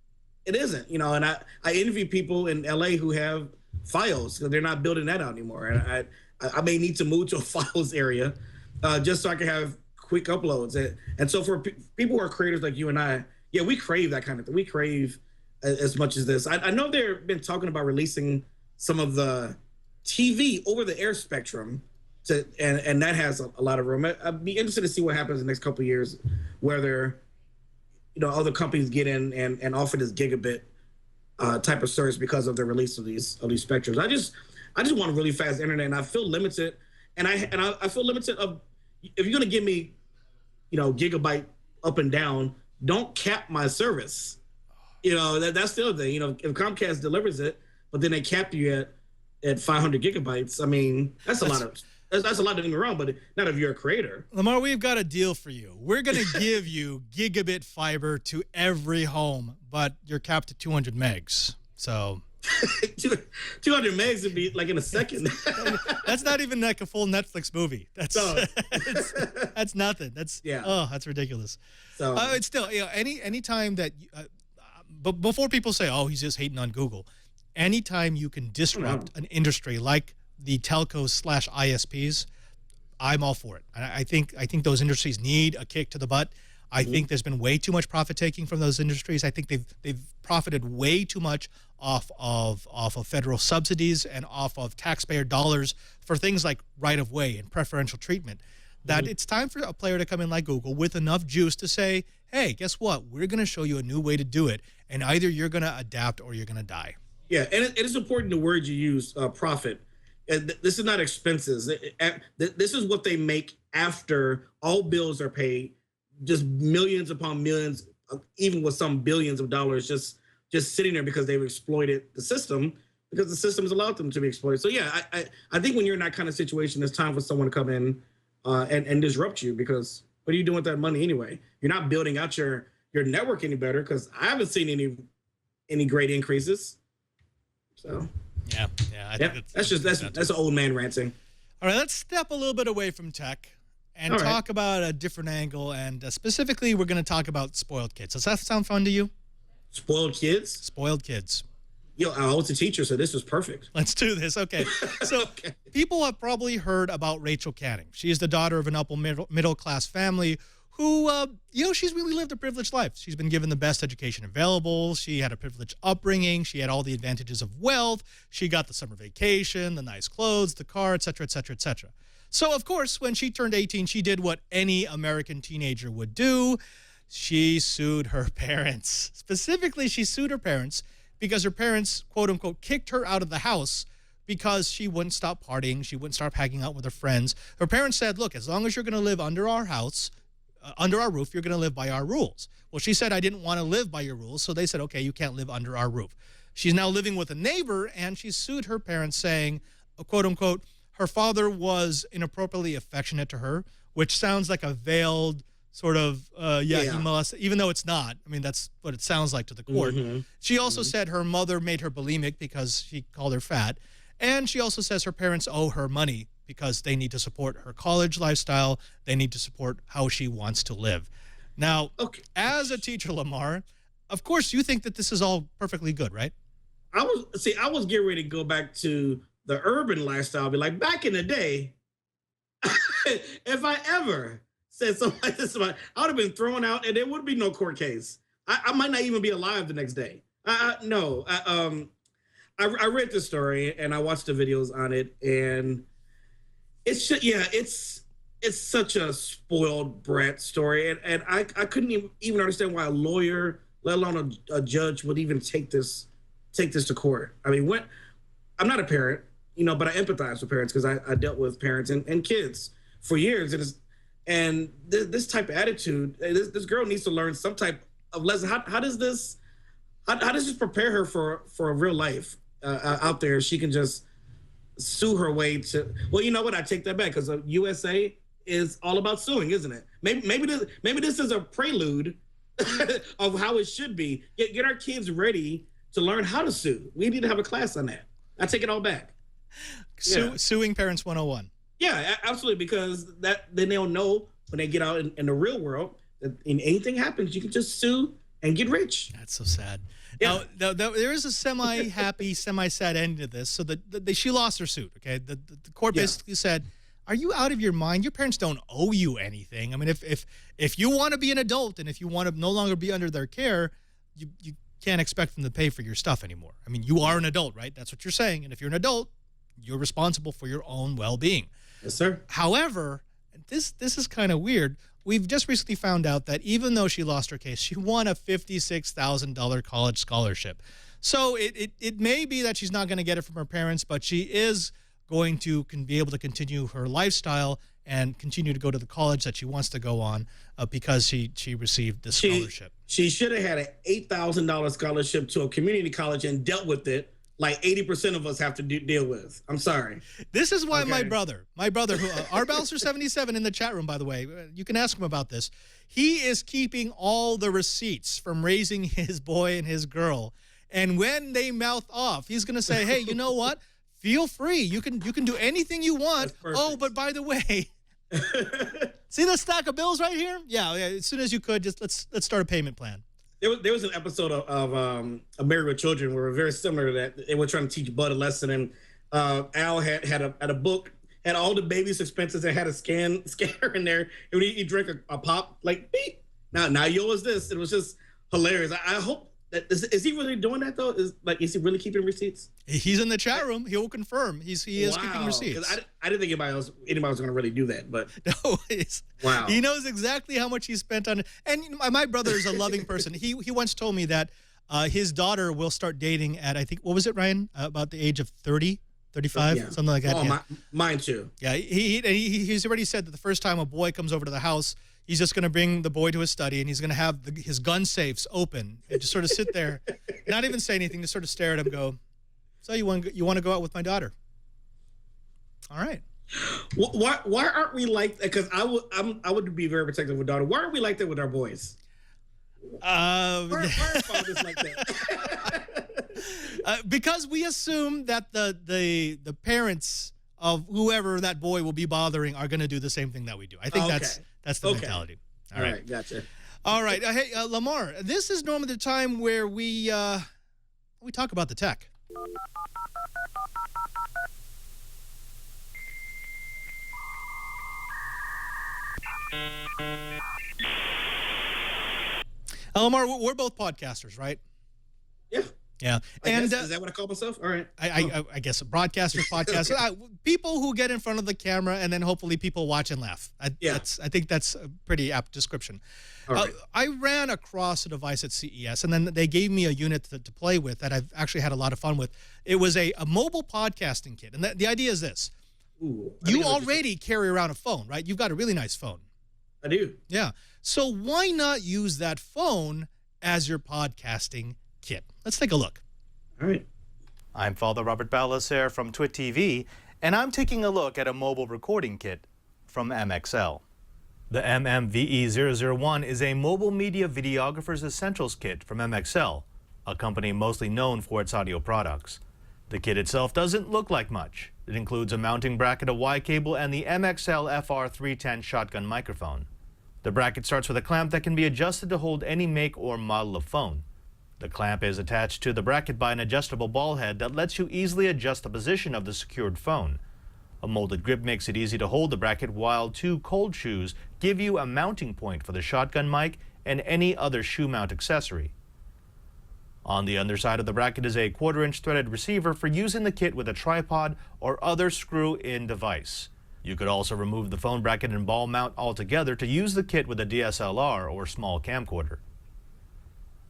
it isn't. You know, and I envy people in LA who have Files, because they're not building that out anymore. And I may need to move to a Files area just so I can have quick uploads. And so for people who are creators like you and I, yeah, we crave that kind of thing. We crave as much as this. I know they've been talking about releasing some of the TV over-the-air spectrum, and that has a lot of room. I'd be interested to see what happens in the next couple of years, whether, you know, other companies get in and offer this gigabit type of service because of the release of these spectrums. I just want a really fast internet, and I feel limited. And I feel limited of, if you're gonna give me, you know, gigabyte up and down, don't cap my service. You know, that's the other thing. You know, if Comcast delivers it, but then they cap you at 500 gigabytes, I mean, that's a lot to get around, but not if you're a creator. Lamar, we've got a deal for you. We're going to give you gigabit fiber to every home, but you're capped at 200 megs. So 200 megs would be like in a second. That's not even like a full Netflix movie. That's nothing. That's ridiculous. So it's still, you know, any time that but before people say, oh, he's just hating on Google, anytime you can disrupt an industry like the telcos / ISPs, I'm all for it. I think those industries need a kick to the butt. I think there's been way too much profit taking from those industries. I think they've profited way too much off of federal subsidies and off of taxpayer dollars for things like right of way and preferential treatment. That it's time for a player to come in like Google with enough juice to say, hey, guess what? We're going to show you a new way to do it, and either you're going to adapt or you're going to die. Yeah, and it is important the word you use, profit. This is not expenses. This is what they make after all bills are paid, just millions upon millions, even with some billions of dollars just sitting there because they've exploited the system, because the system has allowed them to be exploited. So yeah, I think when you're in that kind of situation, it's time for someone to come in and disrupt you, because what are you doing with that money anyway? You're not building out your network any better, because I haven't seen any great increases. So yeah, I think that's an old man ranting. All right, let's step a little bit away from tech and talk about a different angle. And specifically, we're going to talk about spoiled kids. Does that sound fun to you? Spoiled kids? Spoiled kids. Yo, I was a teacher, so this was perfect. Let's do this. Okay. So people have probably heard about Rachel Canning. She is the daughter of an upper middle class family who, she's really lived a privileged life. She's been given the best education available. She had a privileged upbringing. She had all the advantages of wealth. She got the summer vacation, the nice clothes, the car, et cetera, et cetera, et cetera. So, of course, when she turned 18, she did what any American teenager would do. She sued her parents. Specifically, she sued her parents because her parents, quote unquote, kicked her out of the house because she wouldn't stop partying. She wouldn't stop hanging out with her friends. Her parents said, look, as long as you're going to live under our house, under our roof, you're going to live by our rules. Well, she said, I didn't want to live by your rules. So they said, okay, you can't live under our roof. She's now living with a neighbor, and she sued her parents saying, quote unquote, her father was inappropriately affectionate to her, which sounds like a veiled sort of, he molested, even though it's not. I mean, that's what it sounds like to the court. She also said her mother made her bulimic because she called her fat. And she also says her parents owe her money because they need to support her college lifestyle. They need to support how she wants to live. Now, as a teacher, Lamar, of course you think that this is all perfectly good, right? I was getting ready to go back to the urban lifestyle. Be like, back in the day, if I ever said something like this, I would have been thrown out and there would be no court case. I might not even be alive the next day. I read the story and I watched the videos on it, and it's such a spoiled brat story, and I couldn't even understand why a lawyer, let alone a judge, would even take this to court. I mean, I'm not a parent, but I empathize with parents because I dealt with parents and kids for years, and this type of attitude, this girl needs to learn some type of lesson. How does this prepare her for a real life out there? She can just sue her way to. Well, you know what? I take that back because USA is all about suing, isn't it? Maybe this is a prelude of how it should be. Get our kids ready to learn how to sue. We need to have a class on that. I take it all back. Suing Parents 101. Yeah, absolutely, because then they'll know when they get out in the real world that anything happens, you can just sue and get rich. That's so sad. Yeah. Now, there is a semi-happy, semi-sad ending to this. So she lost her suit, okay? The court basically said, are you out of your mind? Your parents don't owe you anything. I mean, if you want to be an adult and if you want to no longer be under their care, you can't expect them to pay for your stuff anymore. I mean, you are an adult, right? That's what you're saying. And if you're an adult, you're responsible for your own well-being. Yes, sir. However, this is kind of weird. We've just recently found out that even though she lost her case, she won a $56,000 college scholarship. So it may be that she's not going to get it from her parents, but she is going to be able to continue her lifestyle and continue to go to the college that she wants to go on because she received this scholarship. She should have had an $8,000 scholarship to a community college and dealt with it like 80% of us have to deal with. I'm sorry. This is why my brother, who Arbalser77 in the chat room, by the way, you can ask him about this. He is keeping all the receipts from raising his boy and his girl. And when they mouth off, he's going to say, hey, you know what? Feel free. You can do anything you want. Oh, but by the way, see this stack of bills right here? Yeah. As soon as you could, just let's start a payment plan. There was an episode of Married with Children where very similar to that. They were trying to teach Bud a lesson, and Al had a book, had all the baby's expenses, and had a scanner in there. And he drank a pop, like, beep. Now yours this. It was just hilarious. I hope that is he really doing that though? Is he really keeping receipts? He's in the chat room. He will confirm. He is keeping receipts. I didn't think anybody was going to really do that, but no, wow. He knows exactly how much he spent on it. And my brother is a loving person. He once told me that his daughter will start dating at, I think, what was it, Ryan? About the age of 30, 35, something like that. Oh, mine too. Yeah, he's already said that the first time a boy comes over to the house, he's just going to bring the boy to his study, and he's going to have his gun safes open and just sort of sit there, not even say anything, just sort of stare at him, go, so you want to go out with my daughter? All right. Why aren't we like that? Because I would be very protective of daughter. Why aren't we like that with our boys? Why are fathers like that? Because we assume that the parents of whoever that boy will be bothering are going to do the same thing that we do. I think that's the mentality. All right, gotcha. All right, hey Lamar, this is normally the time where we talk about the tech. Lamar, we're both podcasters, right? Yeah. Yeah. Is that what I call myself? All right. I guess broadcasters, podcasters, people who get in front of the camera and then hopefully people watch and laugh. I think that's a pretty apt description. Right. I ran across a device at CES, and then they gave me a unit to play with that I've actually had a lot of fun with. It was a mobile podcasting kit. And the idea is this. Ooh, you already carry around a phone, right? You've got a really nice phone. I do. Yeah. So why not use that phone as your podcasting kit? Let's take a look. All right. I'm Father Robert Ballas from Twit TV, and I'm taking a look at a mobile recording kit from MXL. The MMVE001 is a mobile media videographer's essentials kit from MXL, a company mostly known for its audio products. The kit itself doesn't look like much. It includes a mounting bracket, a Y cable, and the MXL FR310 shotgun microphone. The bracket starts with a clamp that can be adjusted to hold any make or model of phone. The clamp is attached to the bracket by an adjustable ball head that lets you easily adjust the position of the secured phone. A molded grip makes it easy to hold the bracket, while two cold shoes give you a mounting point for the shotgun mic and any other shoe mount accessory. On the underside of the bracket is a 1/4-inch threaded receiver for using the kit with a tripod or other screw-in device. You could also remove the phone bracket and ball mount altogether to use the kit with a DSLR or small camcorder.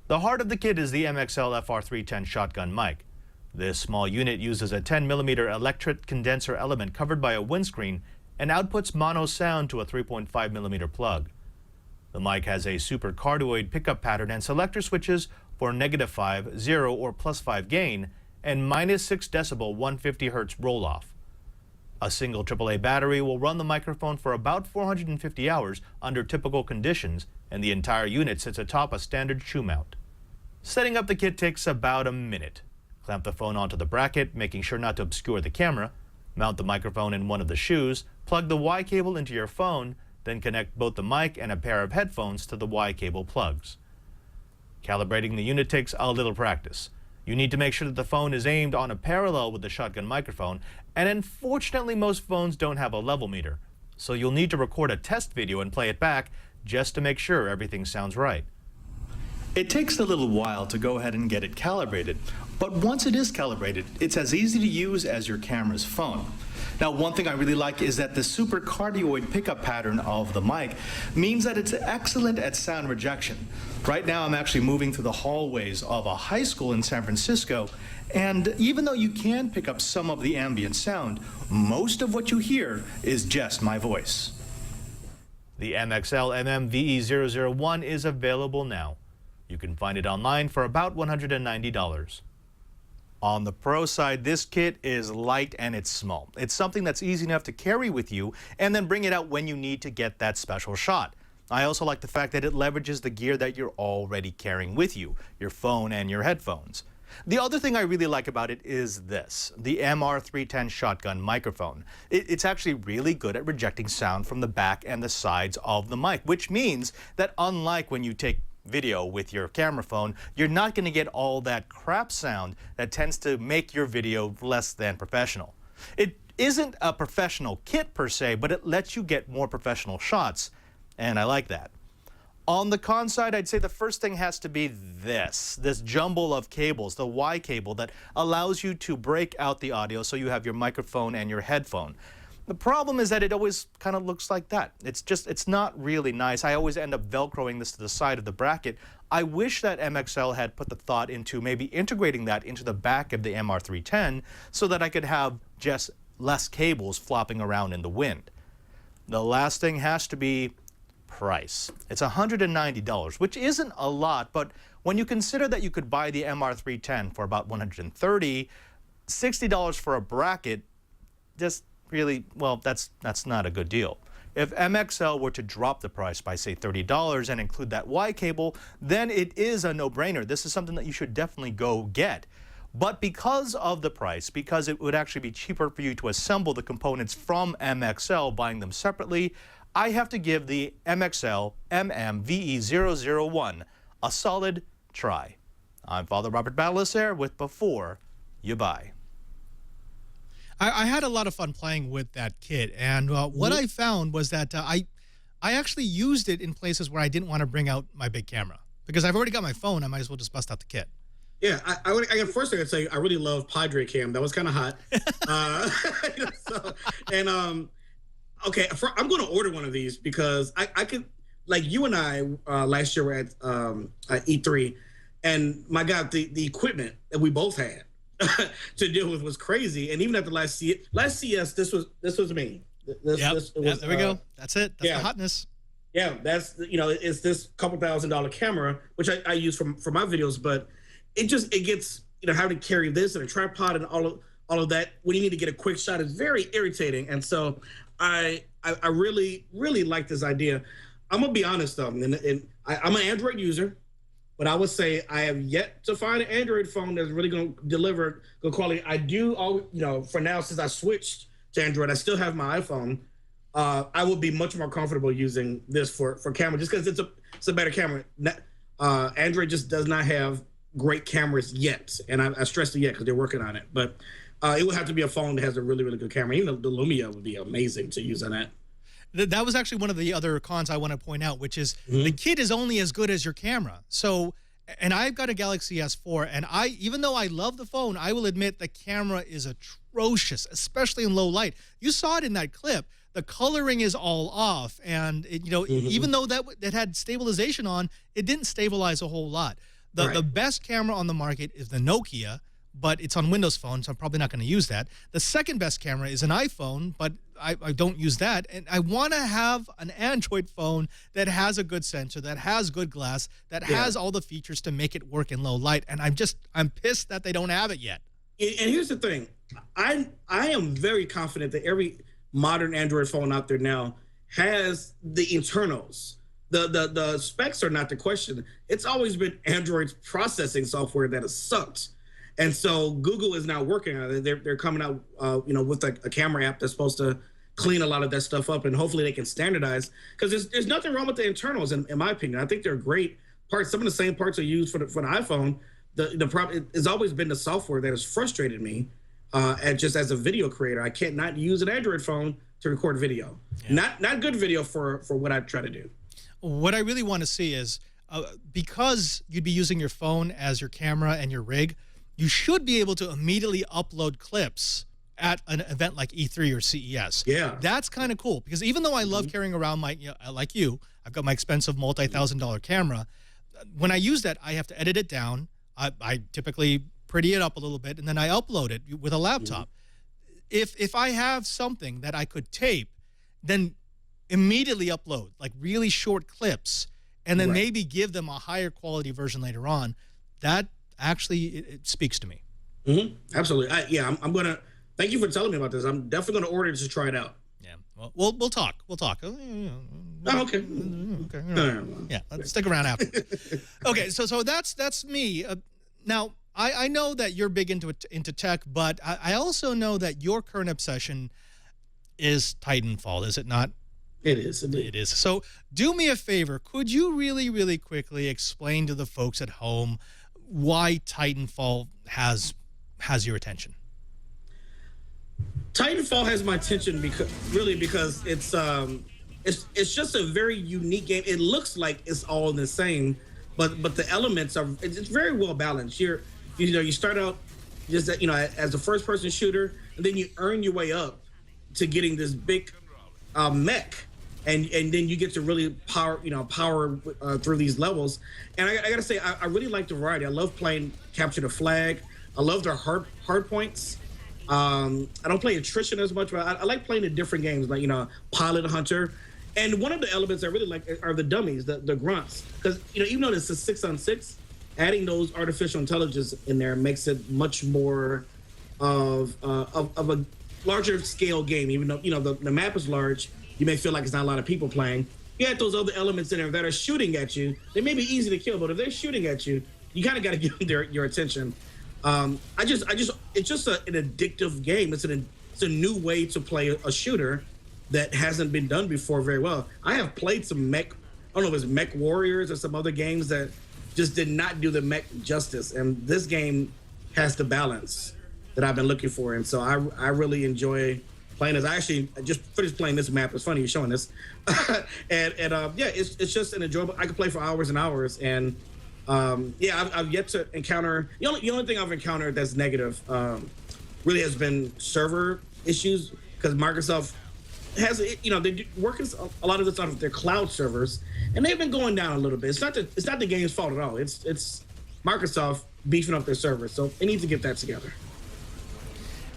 The heart of the kit is the MXL FR310 shotgun mic. This small unit uses a 10mm electret condenser element covered by a windscreen and outputs mono sound to a 3.5mm plug. The mic has a super cardioid pickup pattern and selector switches for -5, 0, or +5 gain and -6 decibel 150 Hz roll-off. A single AAA battery will run the microphone for about 450 hours under typical conditions, and the entire unit sits atop a standard shoe mount. Setting up the kit takes about a minute. Clamp the phone onto the bracket, making sure not to obscure the camera. Mount the microphone in one of the shoes, plug the Y cable into your phone, then connect both the mic and a pair of headphones to the Y cable plugs. Calibrating the unit takes a little practice. You need to make sure that the phone is aimed on a parallel with the shotgun microphone, and unfortunately most phones don't have a level meter, so you'll need to record a test video and play it back just to make sure everything sounds right. It takes a little while to go ahead and get it calibrated, but once it is calibrated, it's as easy to use as your camera's phone. Now, one thing I really like is that the super cardioid pickup pattern of the mic means that it's excellent at sound rejection. Right now, I'm actually moving through the hallways of a high school in San Francisco, and even though you can pick up some of the ambient sound, most of what you hear is just my voice. The MXL MMVE001 is available now. You can find it online for about $190. On the pro side, this kit is light and it's small. It's something that's easy enough to carry with you and then bring it out when you need to get that special shot. I also like the fact that it leverages the gear that you're already carrying with you, your phone and your headphones. The other thing I really like about it is this, the MR310 shotgun microphone. It's actually really good at rejecting sound from the back and the sides of the mic, which means that unlike when you take video with your camera phone, you're not going to get all that crap sound that tends to make your video less than professional. It isn't a professional kit per se, but it lets you get more professional shots, and I like that. On the con side, I'd say the first thing has to be this jumble of cables, the Y cable that allows you to break out the audio so you have your microphone and your headphone. The problem is that it always kind of looks like that. It's not really nice. I always end up Velcroing this to the side of the bracket. I wish that MXL had put the thought into maybe integrating that into the back of the MR310 so that I could have just less cables flopping around in the wind. The last thing has to be price. It's $190, which isn't a lot, but when you consider that you could buy the MR310 for about $130, $60 for a bracket, just really, well, that's not a good deal. If MXL were to drop the price by, say, $30 and include that Y cable, then it is a no-brainer. This is something that you should definitely go get. But because of the price, because it would actually be cheaper for you to assemble the components from MXL, buying them separately, I have to give the MXL MMVE001 a solid try. I'm Father Robert Ballas with Before You Buy. I had a lot of fun playing with that kit, and what I found was that I actually used it in places where I didn't want to bring out my big camera because I've already got my phone. I might as well just bust out the kit. Yeah, first thing I'd say, I really love Padre Cam. That was kind of hot. Okay, I'm going to order one of these because I could, like you and I last year were at E3, and my God, the equipment that we both had to deal with was crazy. And even at the last CS, this was me. There we go. That's it. That's the hotness. Yeah, that's, it's this couple $1,000 camera, which I use for my videos, but it gets, having to carry this and a tripod and all of that when you need to get a quick shot is very irritating. And so I really, really like this idea. I'm gonna be honest though, and I'm an Android user, but I would say I have yet to find an Android phone that's really gonna deliver good quality. I do for now, since I switched to Android, I still have my iPhone. I would be much more comfortable using this for camera just because it's a better camera. Android just does not have great cameras yet, and I stress the yet because they're working on it. But it would have to be a phone that has a really, really good camera. Even the Lumia would be amazing to use on that. That was actually one of the other cons I want to point out, which is the kit is only as good as your camera. So, and I've got a Galaxy S4, and even though I love the phone, I will admit the camera is atrocious, especially in low light. You saw it in that clip. The coloring is all off, and even though that had stabilization on, it didn't stabilize a whole lot. The best camera on the market is the Nokia, but it's on Windows Phone, so I'm probably not going to use that. The second best camera is an iPhone, but I don't use that. And I want to have an Android phone that has a good sensor, that has good glass, that has all the features to make it work in low light. And I'm pissed that they don't have it yet. And here's the thing. I am very confident that every modern Android phone out there now has the internals. The specs are not the question. It's always been Android's processing software that has sucked. And so Google is now working on it. They're coming out, with a camera app that's supposed to clean a lot of that stuff up, and hopefully they can standardize. Because there's nothing wrong with the internals, in my opinion. I think they're great parts. Some of the same parts are used for the iPhone. The problem has always been the software that has frustrated me. And just as a video creator, I can't not use an Android phone to record video. Yeah. Not good video for what I try to do. What I really want to see is because you'd be using your phone as your camera and your rig, you should be able to immediately upload clips at an event like E3 or CES. Yeah. That's kind of cool because even though I love carrying around my, like you, I've got my expensive multi-$1,000 camera. When I use that, I have to edit it down. I typically pretty it up a little bit, and then I upload it with a laptop. If I have something that I could tape, then immediately upload, like really short clips, and then maybe give them a higher quality version later on, that actually it speaks to me. Absolutely. I'm gonna thank you for telling me about this. I'm definitely gonna order it to try it out. Yeah. Well, we'll talk. Oh, okay. Yeah. Let's stick around after. Okay. So that's me. Now I know that you're big into tech, but I also know that your current obsession is Titanfall. Is it not? It is. It is. So do me a favor. Could you really, really quickly explain to the folks at home why Titanfall has your attention? Titanfall has my attention because it's just a very unique game. It looks like it's all the same, but the elements are it's very well balanced. You start out just as a first person shooter, and then you earn your way up to getting this big mech. And then you get to really power through these levels. And I gotta say, I really like the variety. I love playing capture the flag. I love their hard points. I don't play attrition as much, but I like playing the different games, like pilot hunter. And one of the elements I really like are the dummies, the grunts, because even though it's a 6-on-6, adding those artificial intelligence in there makes it much more of a larger scale game. Even though the map is large. You may feel like it's not a lot of people playing. You have those other elements in there that are shooting at you. They may be easy to kill, but if they're shooting at you, you kind of got to give them your attention. It's just an addictive game. It's a new way to play a shooter that hasn't been done before very well. I have played some mech, I don't know if it's Mech Warriors or some other games that just did not do the mech justice. And this game has the balance that I've been looking for. And so I really enjoy playing this. I just finished playing this map. It's funny you're showing this, and yeah, it's just an enjoyable. I could play for hours and hours, and yeah, I've yet to encounter the only thing I've encountered that's negative really has been server issues because Microsoft has they're working a lot of this on their cloud servers, and they've been going down a little bit. It's not the game's fault at all. It's Microsoft beefing up their servers, so they need to get that together.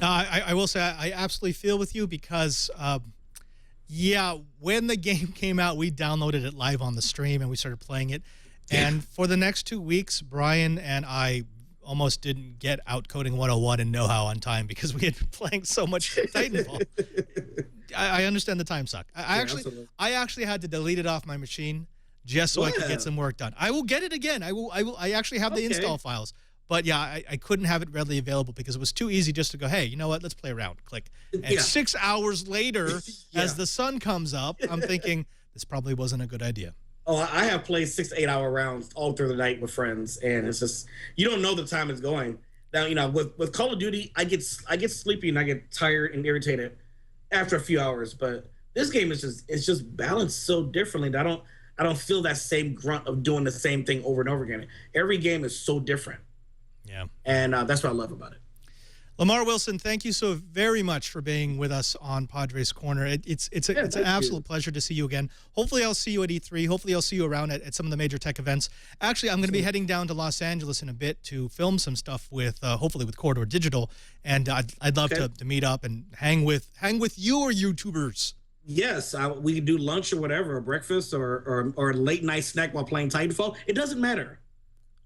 I will say I absolutely feel with you because, yeah, when the game came out, we downloaded it live on the stream and we started playing it. And for the next 2 weeks, Brian and I almost didn't get out Coding 101 and know-how on time because we had been playing so much Titanfall. I understand the time suck. I actually had to delete it off my machine just so I could get some work done. I will get it again. I actually have the install files. But yeah, I couldn't have it readily available because it was too easy just to go, hey, you know what? Let's play around. Click. And 6 hours later, as the sun comes up, I'm thinking this probably wasn't a good idea. Oh, I have played 6 to 8 hour rounds all through the night with friends, and it's just you don't know the time it's going. Now, with Call of Duty, I get sleepy and I get tired and irritated after a few hours. But this game is just balanced so differently that I don't feel that same grunt of doing the same thing over and over again. Every game is so different. Yeah. And that's what I love about it. Lamarr Wilson, thank you so very much for being with us on Padre's Corner. It's an absolute pleasure to see you again. Hopefully I'll see you at E3. Hopefully I'll see you around at some of the major tech events. Actually, I'm going to be heading down to Los Angeles in a bit to film some stuff with hopefully with Corridor Digital, and I'd love to meet up and hang with your YouTubers. Yes, we can do lunch or whatever, or breakfast or a late night snack while playing Titanfall. It doesn't matter.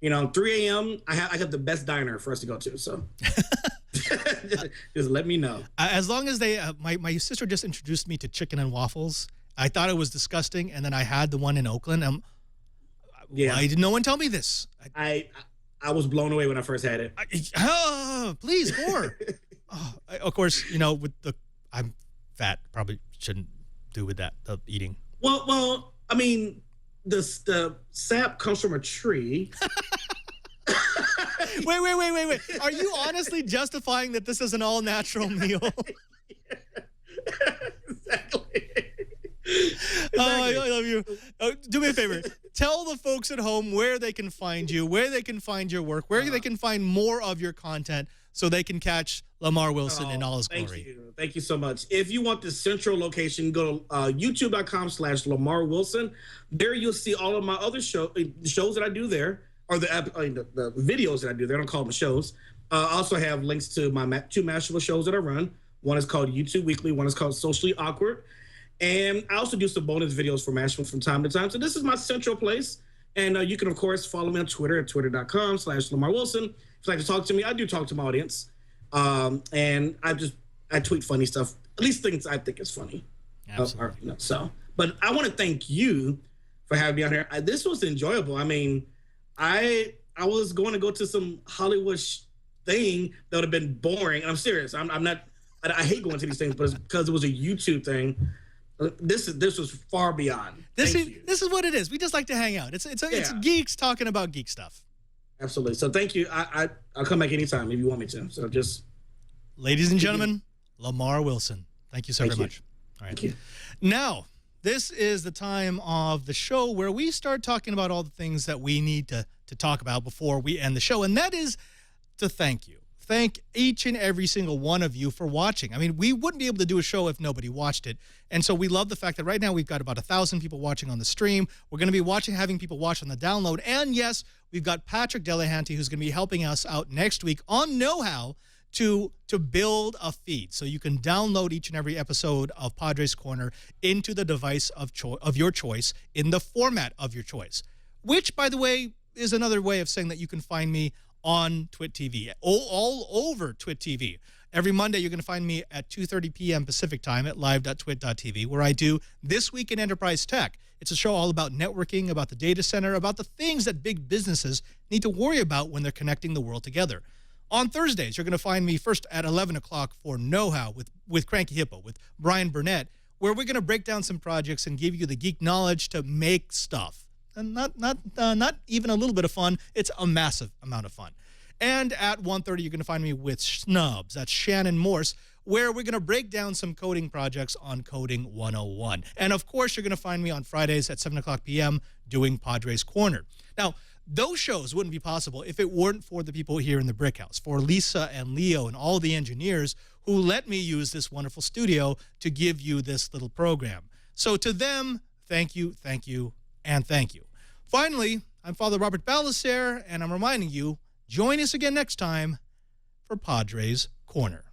3 a.m. I have the best diner for us to go to. So just let me know. As long as they, my sister just introduced me to chicken and waffles. I thought it was disgusting, and then I had the one in Oakland. Why did no one tell me this? I was blown away when I first had it. Please, more. Of course, with I'm fat. Probably shouldn't do with that eating. Well, I mean. The sap comes from a tree. Wait. Are you honestly justifying that this is an all-natural meal? Exactly. I love you. Do me a favor. Tell the folks at home where they can find you, where they can find your work, where they can find more of your content so they can catch Lamarr Wilson in all his glory. Thank you so much. If you want the central location, go to youtube.com/Lamarr Wilson. There you'll see all of my other shows that I do there, or the videos that I do there. I don't call them shows. I also have links to my 2 Mashable shows that I run. One is called YouTube Weekly. One is called Socially Awkward. And I also do some bonus videos for Mashable from time to time. So this is my central place. And you can, of course, follow me on Twitter at twitter.com/Lamarr Wilson. If you'd like to talk to me, I do talk to my audience. And I tweet funny stuff, at least things I think is funny. Absolutely. But I want to thank you for having me on here. This was enjoyable. I mean, I was going to go to some Hollywood thing that would have been boring. And I'm serious. I'm not. I hate going to these things, but it's because it was a YouTube thing. This was far beyond. This is what it is. We just like to hang out. It's geeks talking about geek stuff. Absolutely. So thank you. I'll come back anytime if you want me to. So just, ladies and gentlemen, Lamarr Wilson. Thank you so very much. All right. Thank you. Now, this is the time of the show where we start talking about all the things that we need to talk about before we end the show, and that is to thank you. Thank each and every single one of you for watching. I mean, we wouldn't be able to do a show if nobody watched it. And so we love the fact that right now we've got about 1,000 people watching on the stream. We're going to be having people watch on the download. And yes, we've got Patrick Delahanty, who's going to be helping us out next week on Know-How to build a feed. So you can download each and every episode of Padre's Corner into the device of your choice in the format of your choice, which, by the way, is another way of saying that you can find me on Twit TV, all over Twit TV. Every Monday, you're going to find me at 2:30 p.m. Pacific time at live.twit.tv, where I do This Week in Enterprise Tech. It's a show all about networking, about the data center, about the things that big businesses need to worry about when they're connecting the world together. On Thursdays, you're going to find me first at 11 o'clock for Know-How with Cranky Hippo, with Brian Burnett, where we're going to break down some projects and give you the geek knowledge to make stuff. And not even a little bit of fun. It's a massive amount of fun. And at 1:30, you're going to find me with Snubs. That's Shannon Morse, where we're going to break down some coding projects on Coding 101. And, of course, you're going to find me on Fridays at 7 o'clock p.m. doing Padre's Corner. Now, those shows wouldn't be possible if it weren't for the people here in the Brick House, for Lisa and Leo and all the engineers who let me use this wonderful studio to give you this little program. So to them, thank you, and thank you. Finally, I'm Father Robert Balacer, and I'm reminding you, join us again next time for Padre's Corner.